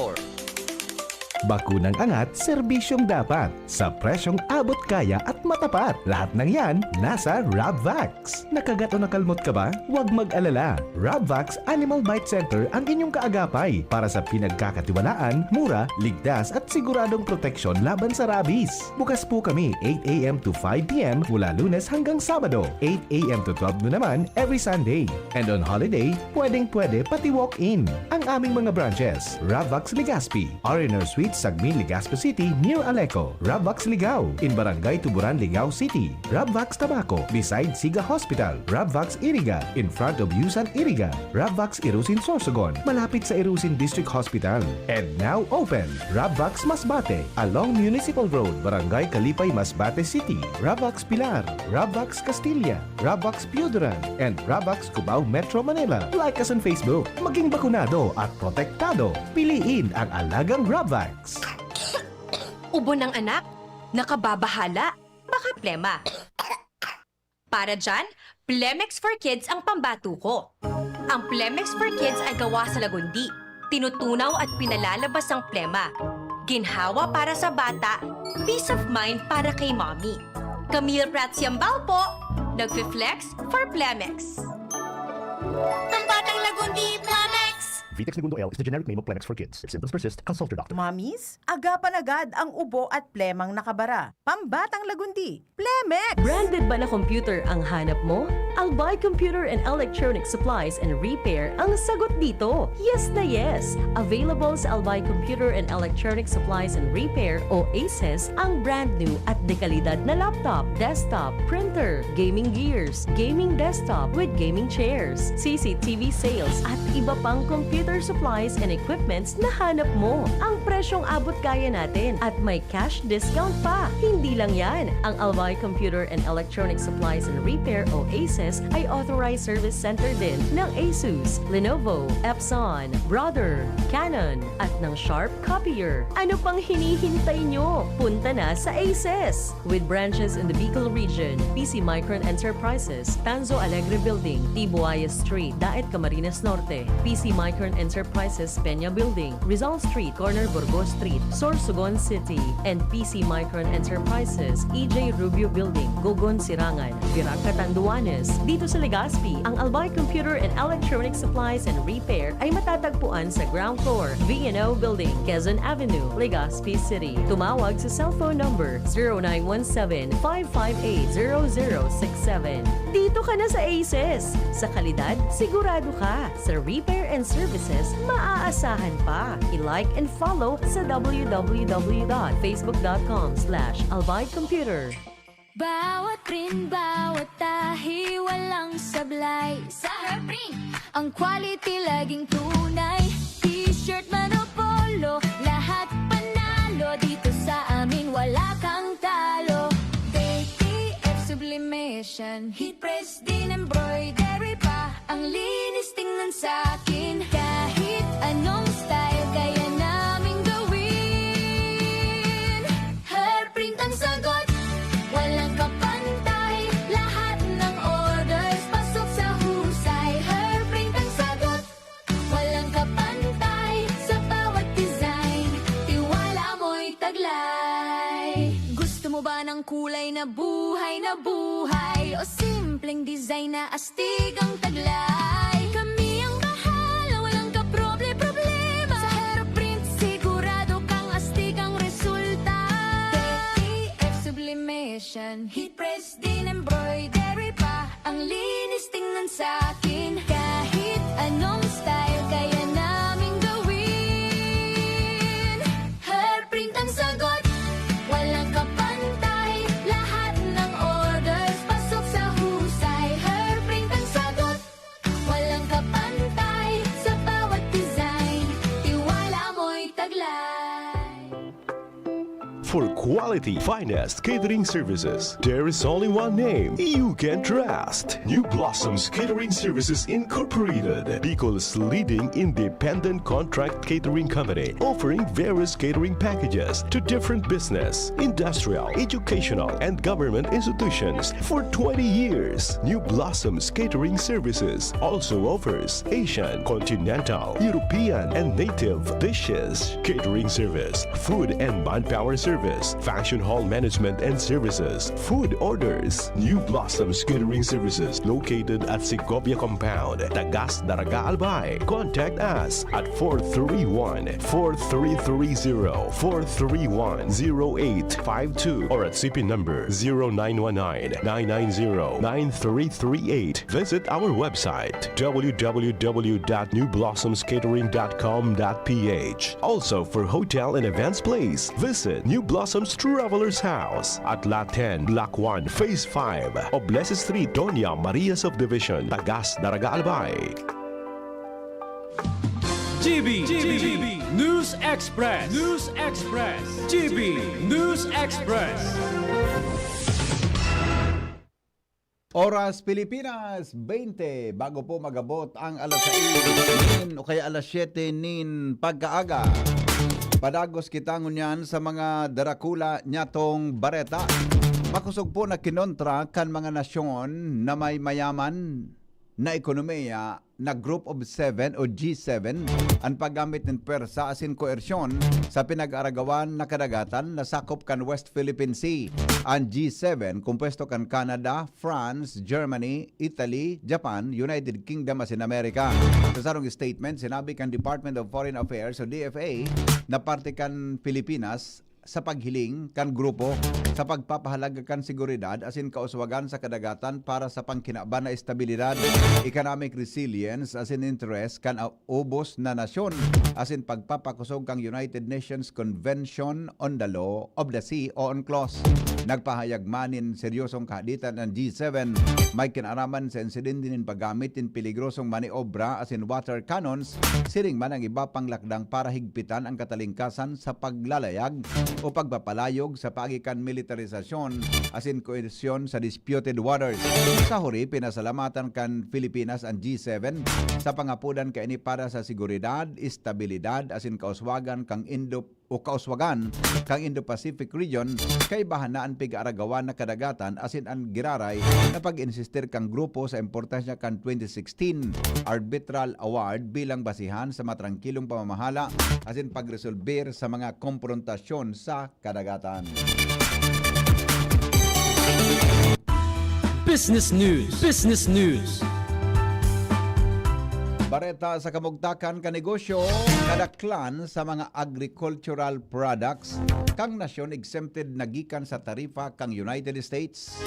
Bakunang angat, serbisyong dapat. Sa presyong abot kaya at matapat. Lahat ng yan, nasa Rabvax. Nakagat o nakalmot ka ba? Huwag mag-alala. Rabvax Animal Bite Center ang inyong kaagapay para sa pinagkakatiwalaan, mura, ligtas at siguradong proteksyon laban sa rabies. Bukas po kami 8 a.m. to 5 p.m. mula Lunes hanggang Sabado, 8 a.m. to 12 noon naman every Sunday. And on holiday, pwedeng-pwede pati walk-in. Ang aming mga branches, Rabvax Legazpi, R&R Suite Sagmin, Legazpi City near Aleco, Rabvax Ligao in Barangay Tuburan, Ligao City, Rabvax Tabaco beside Siga Hospital, Rabvax Iriga in front of Yusan Iriga, Rabvax Irusin Sorsogon malapit sa Irusin District Hospital. And now open, Rabvax Masbate along Municipal Road, Barangay Kalipay, Masbate City, Rabvax Pilar, Rabvax Castilla, Rabvax Piuduran, and Rabvax Cubao, Metro Manila. Like us on Facebook. Maging bakunado at protektado. Piliin ang alagang Rabvax. Ubo ng anak, nakababahala, baka plema. Para dyan, Plemex for Kids ang pambato ko. Ang Plemex for Kids ay gawa sa lagundi. Tinutunaw at pinalalabas ang plema. Ginhawa para sa bata, peace of mind para kay mommy. Camille Pratsiambal po, nagfi-flex for Plemex. Pambatang lagundi, Plemex! Vitex Segundo L is the generic name of Plemex for kids. If symptoms persist, consult your doctor. Mamis, agapan agad ang ubo at plemang nakabara. Pambatang lagundi, Plemex! Branded ba na computer ang hanap mo? Albay Computer and Electronic Supplies and Repair ang sagot dito. Yes na yes! Available sa Albay Computer and Electronic Supplies and Repair o ACES ang brand new at dekalidad na laptop, desktop, printer, gaming gears, gaming desktop with gaming chairs, CCTV sales at iba pang computer supplies and equipments na hanap mo. Ang presyong abot kaya natin at may cash discount pa. Hindi lang yan. Ang Albay Computer and Electronic Supplies and Repair o ACES ay authorized service center din ng ASUS, Lenovo, Epson, Brother, Canon at ng Sharp Copier. Ano pang hinihintay nyo? Punta na sa ACES! With branches in the Bicol region, PC Micron Enterprises, Tanzo Alegre Building, Tibuaya Street, Daet Camarines Norte, PC Micron Enterprises Peña Building, Rizal Street, Corner Burgos Street, Sorsogon City, and PC Micron Enterprises, EJ Rubio Building, Gogon Sirangan, Virac Catanduanes. Dito sa Legazpi, ang Albay Computer and Electronic Supplies and Repair ay matatagpuan sa ground floor, V&O Building, Quezon Avenue, Legazpi City. Tumawag sa cellphone number 0917-558-0067. Dito ka na sa ACES. Sa kalidad, sigurado ka. Sa repair and services, maaasahan pa. I-like and follow sa www.facebook.com/albaycomputer. Bawat print, bawat tahi, walang sablay. Sa Herprint, ang quality laging tunay. T-shirt man o polo, lahat panalo. Dito sa amin, wala kang talo. KTF Sublimation, heat press din embroidery pa. Ang linis tingnan sa'kin. Kahit anong style, kaya naming gawin. Herprint ang sagot. Walang kapantay, lahat ng orders pasok sa husay. Herprint ang sagot, walang kapantay sa bawat design. Tiwala mo'y taglay. Gusto mo ba ng kulay na buhay o simpleng design na astig ang taglay? Kami ang bahala, walang kaproble-problema. Sa Herprint, sigurado kang astig ang resulta. Sublimation, heat press din embroidery pa. Ang linis tingnan sa'kin. Kahit anong style, kaya naming gawin. Herprint ang sagot, walang kapantay. Lahat ng orders pasok sa husay. Herprint ang for quality, finest catering services. There is only one name you can trust. New Blossoms Catering Services Incorporated, Bicol's leading independent contract catering company, offering various catering packages to different business, industrial, educational, and government institutions for 20 years. New Blossoms Catering Services also offers Asian, continental, European, and native dishes, catering service, food and manpower service, function hall management and services, food orders. New Blossoms Catering Services located at Segovia Compound, Tagas, Daraga, Albay. Contact us at 431-430-431-0852 or at CP number 0919-990-9338. Visit our website www.newblossomscatering.com.ph. Also for hotel and events place, visit New Blossoms Travelers House at Lot 10, Block 1, Phase 5, Oblese Street, Doña Maria Subdivision, Tagas, Daraga, Albay. GB News Express. GB News Express. Oras Pilipinas, 20. Bago po magabot ang alas 6 o kaya alas 7 nin pagkaaga. Padagos kita ngunyan sa mga darakula nyatong bareta. Makusog po na kinontra kan mga nasyon na may mayaman na ekonomiya na Group of 7 o G7 ang paggamit ng pwersa asin koersyon sa pinag-aragawan na kadagatan na sakop kan West Philippine Sea. Ang G7 kumpuesto kan Canada, France, Germany, Italy, Japan, United Kingdom asin Amerika. Sa sarong statement, sinabi kan Department of Foreign Affairs o DFA na parte kan Pilipinas sa paghiling kan grupo sa pagpapahalaga kan seguridad asin kauswagan sa kadagatan para sa pangkinaban na estabilidad, economic resilience asin interest kan ubos na nasyon asin pagpapakusog kang United Nations Convention on the Law of the Sea o UNCLOS. Nagpahayag manin seryosong kahaditan ng G7 may kinaraman sa insidente nin paggamit in peligrosong maniobra asin water cannons siring man ang iba pang lakdang para higpitan ang katalingkasan sa paglalayag o pagpapalayog sa pagikan militarisasyon asin koersyon sa disputed waters. Sa huri, pinasalamatan kan Pilipinas ang G7 sa pangapudan kaini para sa seguridad, estabilidad asin kauswagan kang Indo-Pacific region kay bahanaan pig-aragawan na kadagatan asin ang giraray na pag-insistir kang grupo sa importansya kan 2016 Arbitral Award bilang basihan sa matrangkilong pamamahala asin pagresolber sa mga komprontasyon sa kadagatan. Business News. Bareta sa kamugtakan ka negosyo, kadaklan sa mga agricultural products kang nasyon exempted na gikan sa tarifa kang United States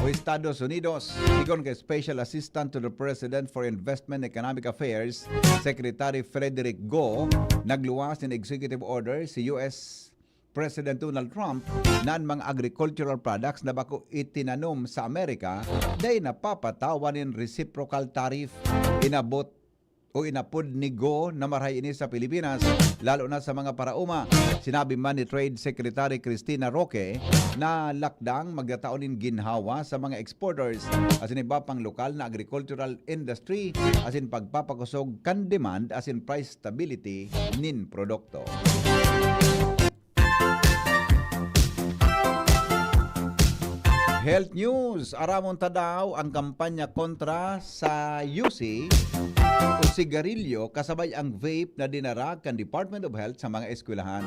o Estados Unidos. Sigon kay Special Assistant to the President for Investment and Economic Affairs, Secretary Frederick Go, nagluwas in executive order si US President Donald Trump na ang mga agricultural products na bako itinanom sa Amerika day napapatawan in reciprocal tariff. Inapod ni Go na marahay ini sa Pilipinas, lalo na sa mga parauma. Sinabi man ni Trade Secretary Cristina Roque na lakdang magdataonin ginhawa sa mga exporters asin iba pang lokal na agricultural industry asin pagpapakusog kan demand asin price stability nin produkto. Health news, aramon ta daw ang kampanya kontra sa UC o sigarilyo kasabay ang vape na dinara kan Department of Health sa mga eskwelahan.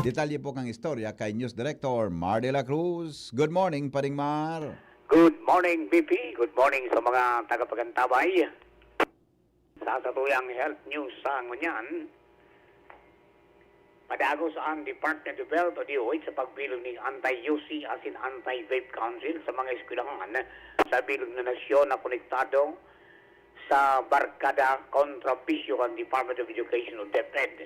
Detalye po kang istorya kay News Director Mar de la Cruz. Good morning, Paring Mar. Good morning, BP. Good morning sa mga tagapagantabay. Sa satuyang health news sa ngunyan, padago sa ang Department of Health o DOH sa pagbilog ni Anti-UC asin Anti-Vape Council sa mga eskwelahan sa bilog na nasyon na konektado sa barkada kontra bisyo ang Department of Education o DepEd.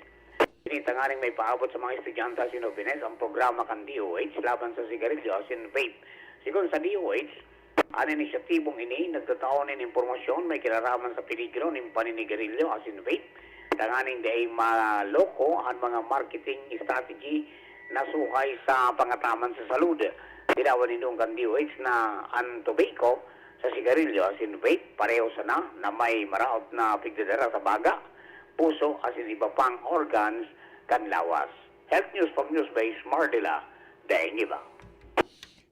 Tinitanganing may paabot sa mga estudyante asin Obines ang programa kan DOH laban sa sigarilyo asin vape. Sigon sa DOH, ang inisyatibong ini nagtataon ng impormasyon may kilaraman sa peligro ng paninigarilyo asin vape. Tanganing di ay maloko ang mga marketing strategy nasukay sa pangataman sa salud. Tinawan nindong kan DOH na ang tobacco sa sigarilyo asin vape pareho sana na may maraot na pigdadara sa baga, puso asin iba pang organs kan lawas. Health News from Newsbase, Mardila, Daingiba.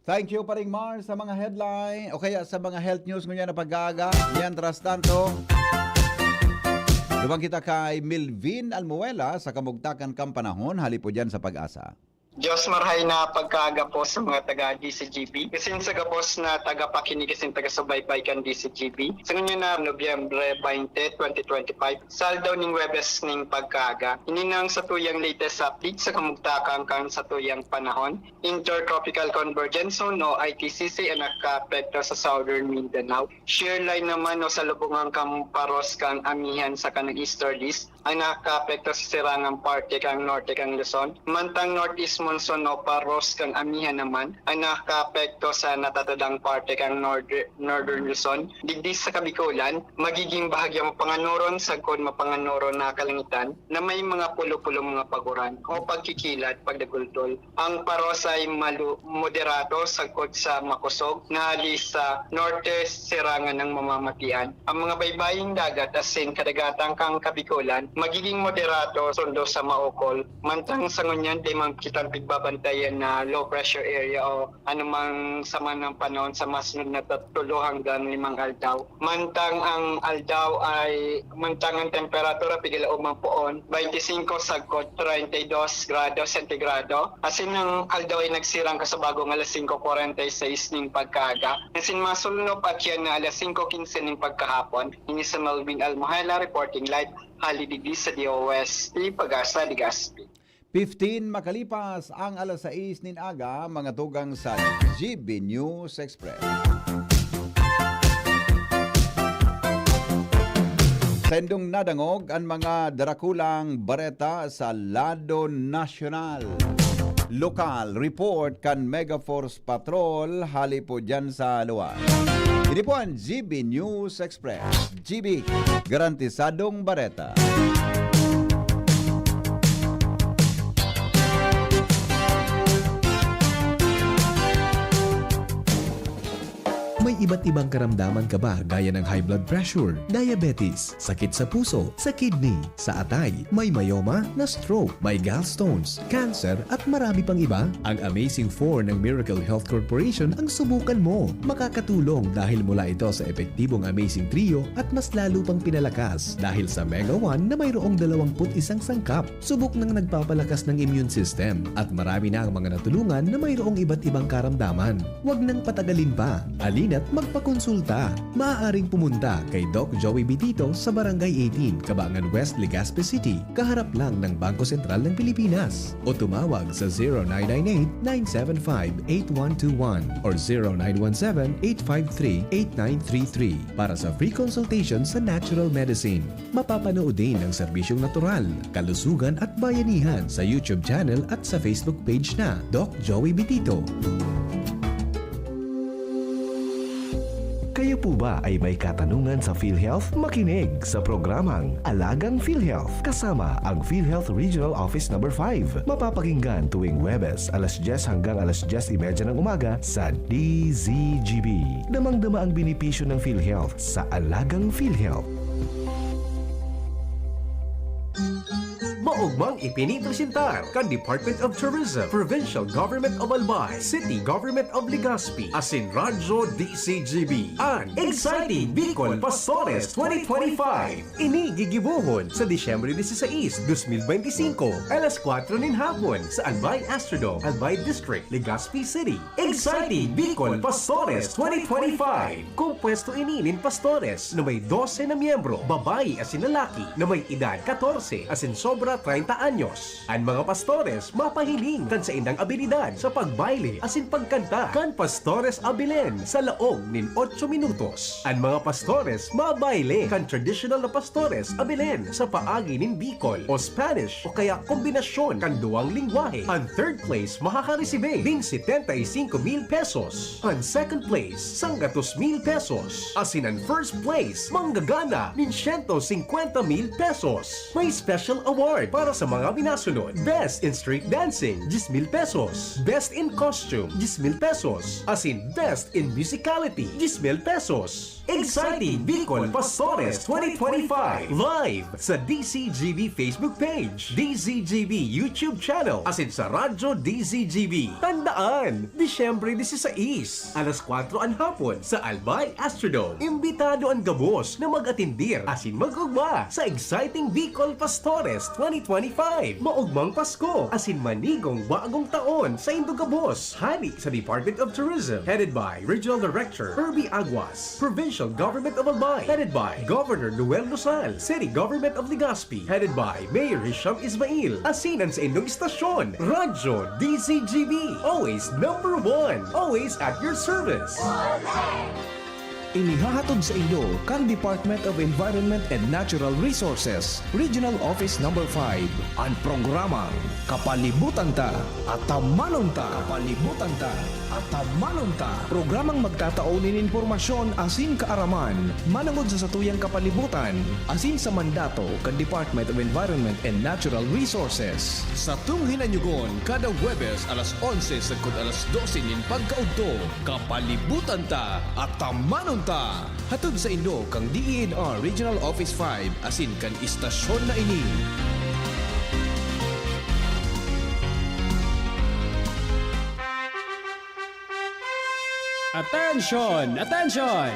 Thank you paring Mar sa mga headline o kaya sa mga health news ngayon na pag-aaga. Mientras tanto, lumang kita kay Milvin Almuela sa kamugtakan kang panahon. Halipo dyan sa Pag-asa. Diyos marhay na pagkaaga po sa mga taga-DCGB. Kasi sa gapos na taga-pakinig kasi taga-subaybay kan DCGB. Sa ngayon na Nobyembre 20, 2025, saldaw ning Webes ning pagkaaga. Ininang sa tuyang latest update sa kamugtakan kan sa tuyang panahon. Intertropical Convergence Zone o ITCC ang nagka-apekto sa Southern Mindanao. Shear line naman o sa lubungang kamparos kang amihan sa kanang easterlies ang naka-apekto sa sirangang parte kang norte kang Luzon. Mantang northeast monsoon o paros kang amihan naman ang naka-apekto sa natatadang parte kang northern Luzon. Digdi sa Kabikulan, magiging bahagya mapanganuron sa kon mapanganuron na kalangitan na may mga pulo-pulo mga paguran o pagkikilat pagdagultol. Ang paros ay moderato sagkod sa makusog na halis sa norte sirangan ng mamamatian. Ang mga baybaying dagat asin kadagatang kang Kabikulan magiging moderato sundo sa Maokol. Mantang sa ngunyan di man kitang pigbabantayan na low pressure area o anumang sama ng panahon sa masunod na 3 hanggang 5 aldaw. Mantang ang aldaw ay mantang ang temperatura pigilaog man poon 25 sagkod 32 grado sentigrado. Asin ang aldaw ay nagsirang kasabagong alas 5:46 ning pagkaaga. Asin masulnop at yan na alas 5:15 ning pagkahapon. Ini sa Melvin Almohela reporting live halidigdi sa DOS Pag-asa Legazpi. 15 makalipas ang alas 6 nin aga, mga tugang sa GB News Express. Sendong nadangog ang mga darakulang bareta sa lado nasyonal. Lokal report kan Megaforce Patrol halipo dyan sa luwas. Ini po ang GB News Express. GB, garantisadong bareta. May iba't ibang karamdaman ka ba gaya ng high blood pressure, diabetes, sakit sa puso, sa kidney, sa atay, may myoma, na stroke, may gallstones, cancer at marami pang iba? Ang Amazing 4 ng Miracle Health Corporation ang subukan mo. Makakatulong dahil mula ito sa epektibong Amazing Trio at mas lalo pang pinalakas dahil sa Mega 1 na mayroong 21 sangkap. Subok ng nagpapalakas ng immune system at marami na ang mga natulungan na mayroong iba't ibang karamdaman. Huwag nang patagalin pa. Alina't magpakonsulta. Maaaring pumunta kay Doc Joey Bitito sa Barangay 18, Cabangan West, Legazpi City, kaharap lang ng Bangko Sentral ng Pilipinas. O tumawag sa 0998-975-8121 or 0917-853-8933 para sa free consultation sa natural medicine. Mapapanood din ang serbisyong natural, kalusugan at bayanihan sa YouTube channel at sa Facebook page na Doc Joey Bitito. Kayo po ba ay may katanungan sa PhilHealth? Makinig sa programang Alagang PhilHealth kasama ang PhilHealth Regional Office No. 5. Mapapakinggan tuwing Huwebes alas 10 hanggang alas 10:30 ng umaga sa DZGB. Damang-dama ang benepisyo ng PhilHealth sa Alagang PhilHealth. Maugmang ipinipresentar kan Department of Tourism, Provincial Government of Albay, City Government of Legazpi, asin Radyo DCGB, ang Exciting Bicol Pastores 2025. Ini gigibuhon sa Disyembre 16, 2025, alas 4 nin hapon sa Albay Astrodome, Albay District, Legazpi City. Exciting Bicol Pastores 2025. Kumpuesto ininin pastores na may 12 na miyembro, babae asin lalaki na may edad 14 asin sobra 30 anyos. Ang mga pastores mapahiling kan sa indang abilidad sa pagbaile asin pagkanta kan pastores abilen sa laog nin 8 minutos. Ang mga pastores mabaile kan traditional na pastores abilen sa paagi nin Bicol o Spanish o kaya kombinasyon kan duwang lingwahe. Ang third place makakaresibe din 75,000 pesos. Ang second place 100,000 pesos. Asin ang first place manggagana nin 150,000 pesos. May special award para sa mga minasunod. Best in Street Dancing, 10,000 pesos. Best in Costume, 10,000 pesos. As in Best in Musicality, 10,000 pesos. Exciting Bicol Pastores 2025 live sa DCGB Facebook page, DZGB YouTube channel, as in sa Radyo DZGB. Tandaan, Disyembre 16, alas 4 ang hapon sa Albay Astrodome. Imbitado ang gabos na mag-atindir as in mag-ugma sa Exciting Bicol Pastores 2025. Maugmang Pasko as in manigong bagong taon sa Indogabos. Hani sa Department of Tourism, headed by Regional Director Herbie Aguas. Provincial Government of Albay, headed by Governor Noel Rosal. City Government of Legazpi, headed by Mayor Hisham Ismail. Asinan sa inyong istasyon, Radyo DZGB. Always number one. Always at your service. Inihahatod sa inyo kang Department of Environment and Natural Resources, Regional Office No. 5, ang programang Kapalibutan Ta at Tamanon Ta. Kapalibutan Ta at Tamanon Ta. Programang magtataunin informasyon asin kaaraman, manangod sa satuyang kapalibutan, asin sa mandato kan Department of Environment and Natural Resources. Sa tunghinanyugon, kada Huwebes alas 11 sagkod alas 12 nin pagkaudto, Kapalibutan Ta at Tamanon Ta. Hatod sa inyo kang DENR Regional Office 5 asin kan istasyon na ini. Attention! Attention!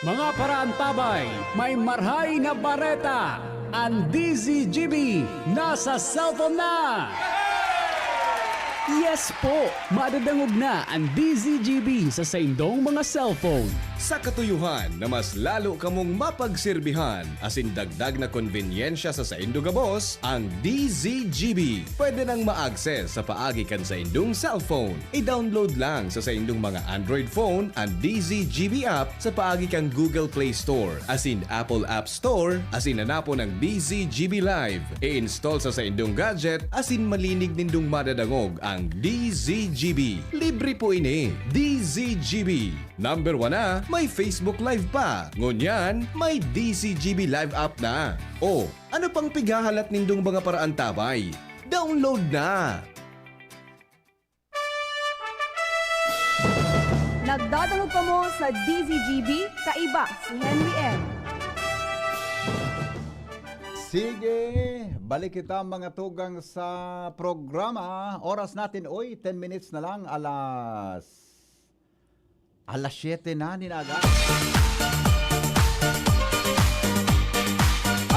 Mga paraantabay, may marhay na bareta! Ang DZGB nasa cellphone na! Yes po! Madadangog na ang DZGB sa saindong mga cellphone. Sa katuyuhan na mas lalo kamong mapagserbihan asin dagdag na konvenyensya sa Saindo Gabos, ang DZGB. Pwede nang ma-access sa paagi kan sa indong cellphone. I-download lang sa indong mga Android phone ang DZGB app sa paagi kan Google Play Store, asin Apple App Store, asin hanapo ng DZGB Live. I-install sa indong gadget, asin malinig nindong madadangog ang DZGB. Libre po ini. DZGB. Number 1 na, may Facebook Live pa. Ngunyan, may DZGB Live app na. O, ano pang pigahalat nindong mga paraan tabay? Download na! Nagdadangog ka mo sa DZGB, kaiba si Henry M. Sige, balik kita mga tugang sa programa. Oras natin, 10 minutes na lang, alas 7 na ninaga.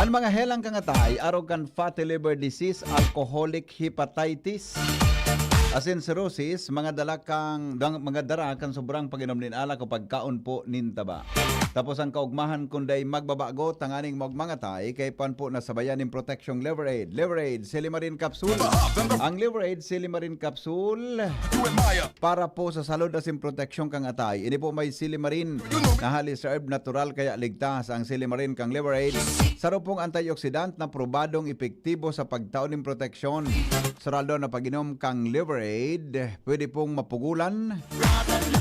Ang mga helang kangatay, arog kan fatty liver disease, alcoholic hepatitis, asin cirrhosis, mga dara kang sobrang pag-inom nin ala kapag kaon po nintaba. Tapos ang kaugmahan kunday magbabago tanganing magmangatay kay pan po nasabayan ng protection liver aid. Liver aid, Silimarin Capsule. Ang liver aid, Silimarin Capsule para po sa salud asin protection kang atay. Ini po may Silimarin na halis herb natural kaya ligtas ang Silimarin kang liver aid. Saro pong antioxidant na probadong epektibo sa pagtaon ng proteksyon. Sarado na pag-inom kang liver aid, pwede pong mapugulan,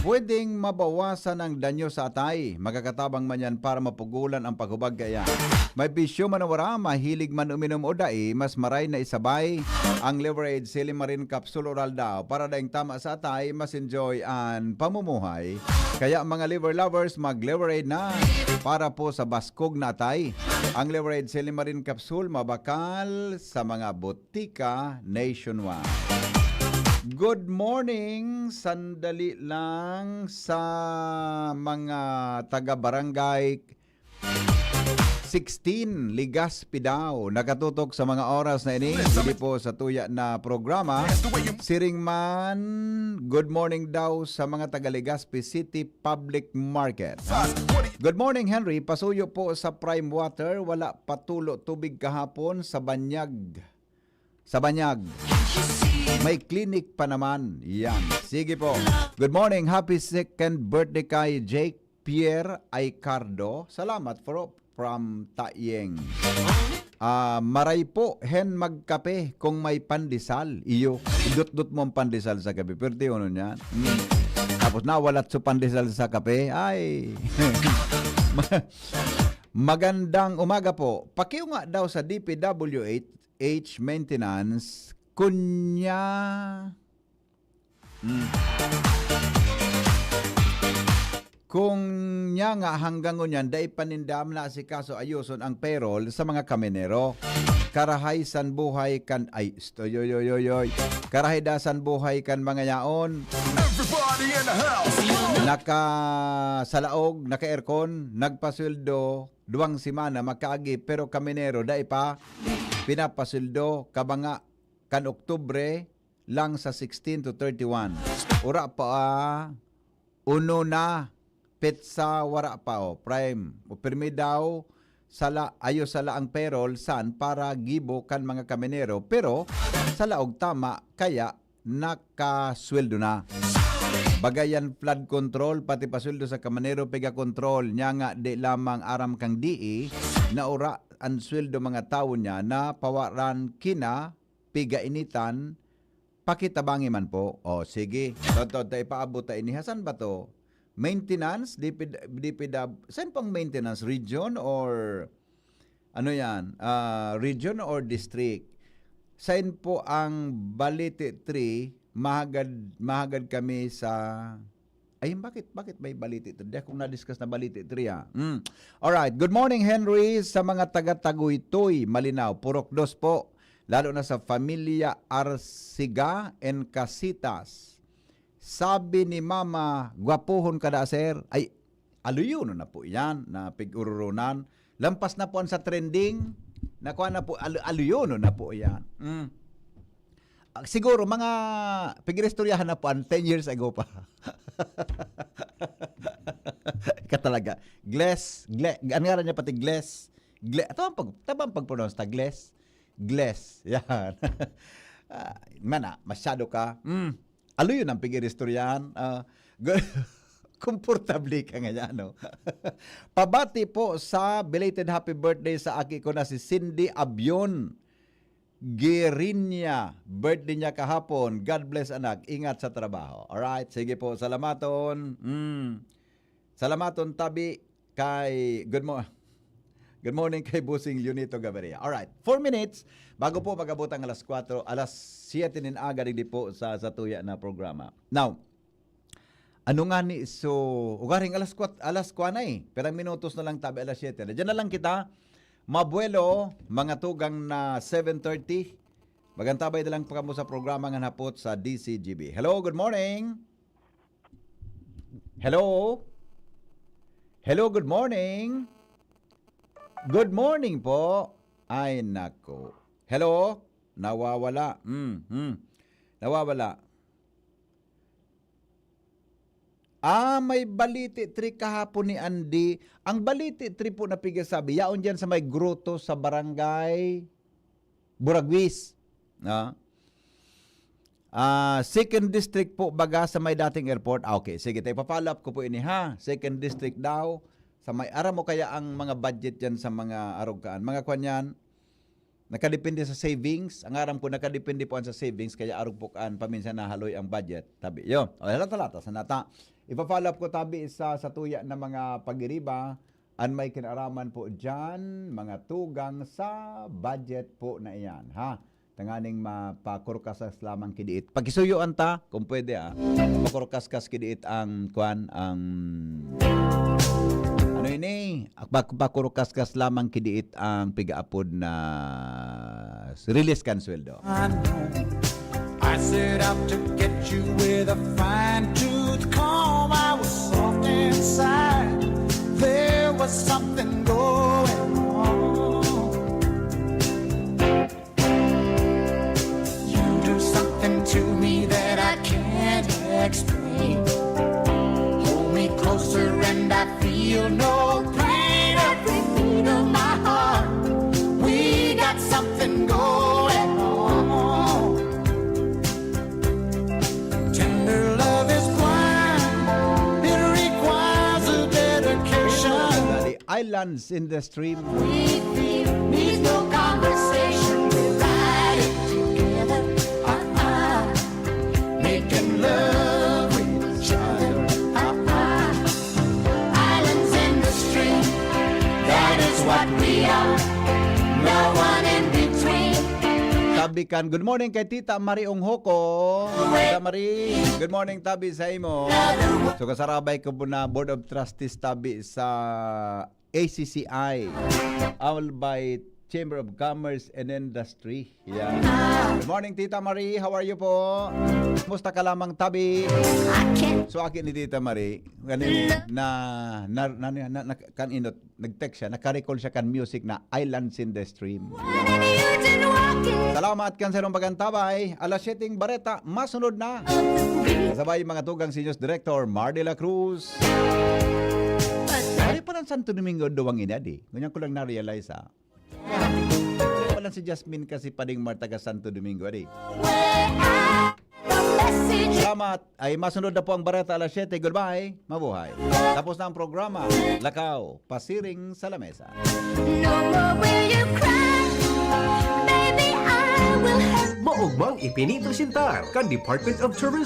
pwedeng mabawasan ang danyo sa atay. Magkakatabang man yan para mapugulan ang paghubag kaya. May bisyo manawara, mahilig man uminom o dai, mas maray na isabay ang liver aid Silimarin Capsule Oral daw para daing tama sa atay, mas enjoy ang pamumuhay. Kaya mga liver lovers, mag liver aid na para po sa baskog na atay. Ang liver aid Silimarin Capsule mabakal sa mga botika nationwide. Good morning! Sandali lang sa mga taga-barangay 16, Legazpi daw. Nakatutok sa mga oras na ini. Hindi po sa tuya na programa. Siringman, good morning daw sa mga taga-Legazpi City Public Market. Good morning, Henry. Pasuyo po sa Prime Water. Wala patulo tubig kahapon sa Banyag. Sa Banyag. May clinic pa naman. Yan. Sige po. Good morning. Happy second birthday kay Jake Pierre Aicardo. Salamat from Taiyeng. Maray po, hen magkape kung may pandesal. Iyo, idut-dut mo ang pandesal sa kape. Pero tiyo nun yan. Tapos nawalat sa pandesal sa kape. Ay. Magandang umaga po. Pakiyo nga daw sa DPWH H maintenance kunya kung nya nga hanggang ngunyan dai panindam na si kaso ayuson ang payroll sa mga kaminero. Karahay san buhay kan ay yoy. Karahay dasan buhay kan mga yaon. Everybody in the house! Naka salaog, naka aircon, nagpasuldo, 2 semana makaagi pero kaminero dai pa pinapasuldo kabanga kan Oktubre lang sa 16 to 31. Ura pa uno na petsa wara pa prime. O permi daw sala ayo sala ang payroll san para gibo kan mga kaminero pero sala og tama kaya nakasweldo na. Bagayan flood control pati pasweldo sa kaminero pega control nya nga di lamang aram kang DE na ora ang sweldo mga tao niya na pawaran kina piga initan pakitabangi man po. O sige, totoo tayo paabot tayo ini. Hasan ba to? Maintenance, DPW, saan pang maintenance? Region or ano yan? Region or district? Saan po ang Balite 3? Mahagad kami sa... Ay, bakit may Balite 3? Di akong na-discuss na Balite 3 Alright, good morning Henry sa mga taga-Taguytoy, Malinaw, Purok 2 po. Lalo na sa Familia Arsiga and Casitas. Sabi ni Mama, gwapuhon ka da, sir. Ay, aluyo na po yan, na pig-ururunan. Lampas na po sa trending. Nakuha na po, aluyo na po yan. Siguro, mga pig-restoryahan na po 10 years ago pa. Ika talaga. Ano nga niya pati Gles? Ito ang pag-pronounce ta, Gles? Gles. Yan. Masyado ka. Alo yun ang pig-iristoryahan. Komportable ka nga yan, no? Pabati po sa belated happy birthday sa aki ko na si Cindy Abion Girinya. Birthday niya kahapon. God bless anak. Ingat sa trabaho. Alright, sige po. Salamaton. Salamaton tabi kay Good morning kay Busing Leonito Gaviria. Alright, 4 minutes bago po mag-abot ang alas 4, alas 7 nin aga di po sa tuya na programa. Now, ano nga ni so ugaring alas 4 na perang minutos na lang tabi alas 7. Diyan na lang kita mabuelo mga tugang na 7:30. Magantabay na lang pa mo sa programa nga hapot sa DCGB. Hello, good morning. Hello, good morning. Good morning po. Ay, nako. Hello? Nawawala. Nawawala. May Balite 3 kahapon ni Andy. Ang Balite 3 po na pigasabi, yaon dyan sa may gruto sa barangay Buragwis. Second District po baga sa may dating airport. Okay, sige, tayo pa-follow up ko po ini ha. Second District daw. Sa may ara mo kaya ang mga budget yan sa mga arugaan. Mga kwanyan, nakadepende sa savings. Ang aram ko nakadepende po sa savings kaya arug po kaan paminsan nahaloy ang budget. Tabi, yun. O, halata, sanata. Ipa-follow up ko tabi sa tuya na mga pagiriba. An may kinaraman po dyan, mga tugang sa budget po na iyan. Ha? Tanganing mapakurkasas lamang kidiit. Pagkisuyuan ta, kung pwede makurkaskas kidiit ang kwan, ang... Ano ini? Pakurkaskas lamang kidiit ang pigaapod na release kan sweldo. I set out to get you with a fine-tooth comb. I was soft inside. There was something going on. You do something to me that I can't explain. Hold me closer and I feel no pain. Every beat of my heart, we got something going on. Tender love is blind. It requires a dedication. The islands in the stream. We feel needs no conversation. We ride it together. Making love with each other. Islands in the stream. That is what we are. No one in between. tabi kan. Good morning kay Tita Marie Onghoko. Tita Marie, good morning tabi sa imo. So kasarabay ko po na Board of Trustees tabi sa ACCI, Albay Chamber of Commerce and Industry. Yeah. Good morning Tita Marie, how are you po? Musta ka lamang tabi? So akin ni Tita Marie, kan inot, nag-text siya, naka-recall siya kan music na Islands in the Stream. Salamat kan sa irong pagantabay. Alas 7 Bareta, masunod na. Kasabay mga tugang Senior Director Mar de la Cruz. Ari pa ng Santo Domingo duwang inadi. Ganyan ko lang na-realize ha. Wala si Jasmine kasi pading Martaga Santo Domingo adi. Salamat. Ay masunod na po ang Bareta alas 7. Goodbye. Mabuhay. Tapos na ang programa. Lakaw, pasiring sa lamesa. No more will you cry, baby, I will have Maugmang ipinipresentar kan Department of Tourism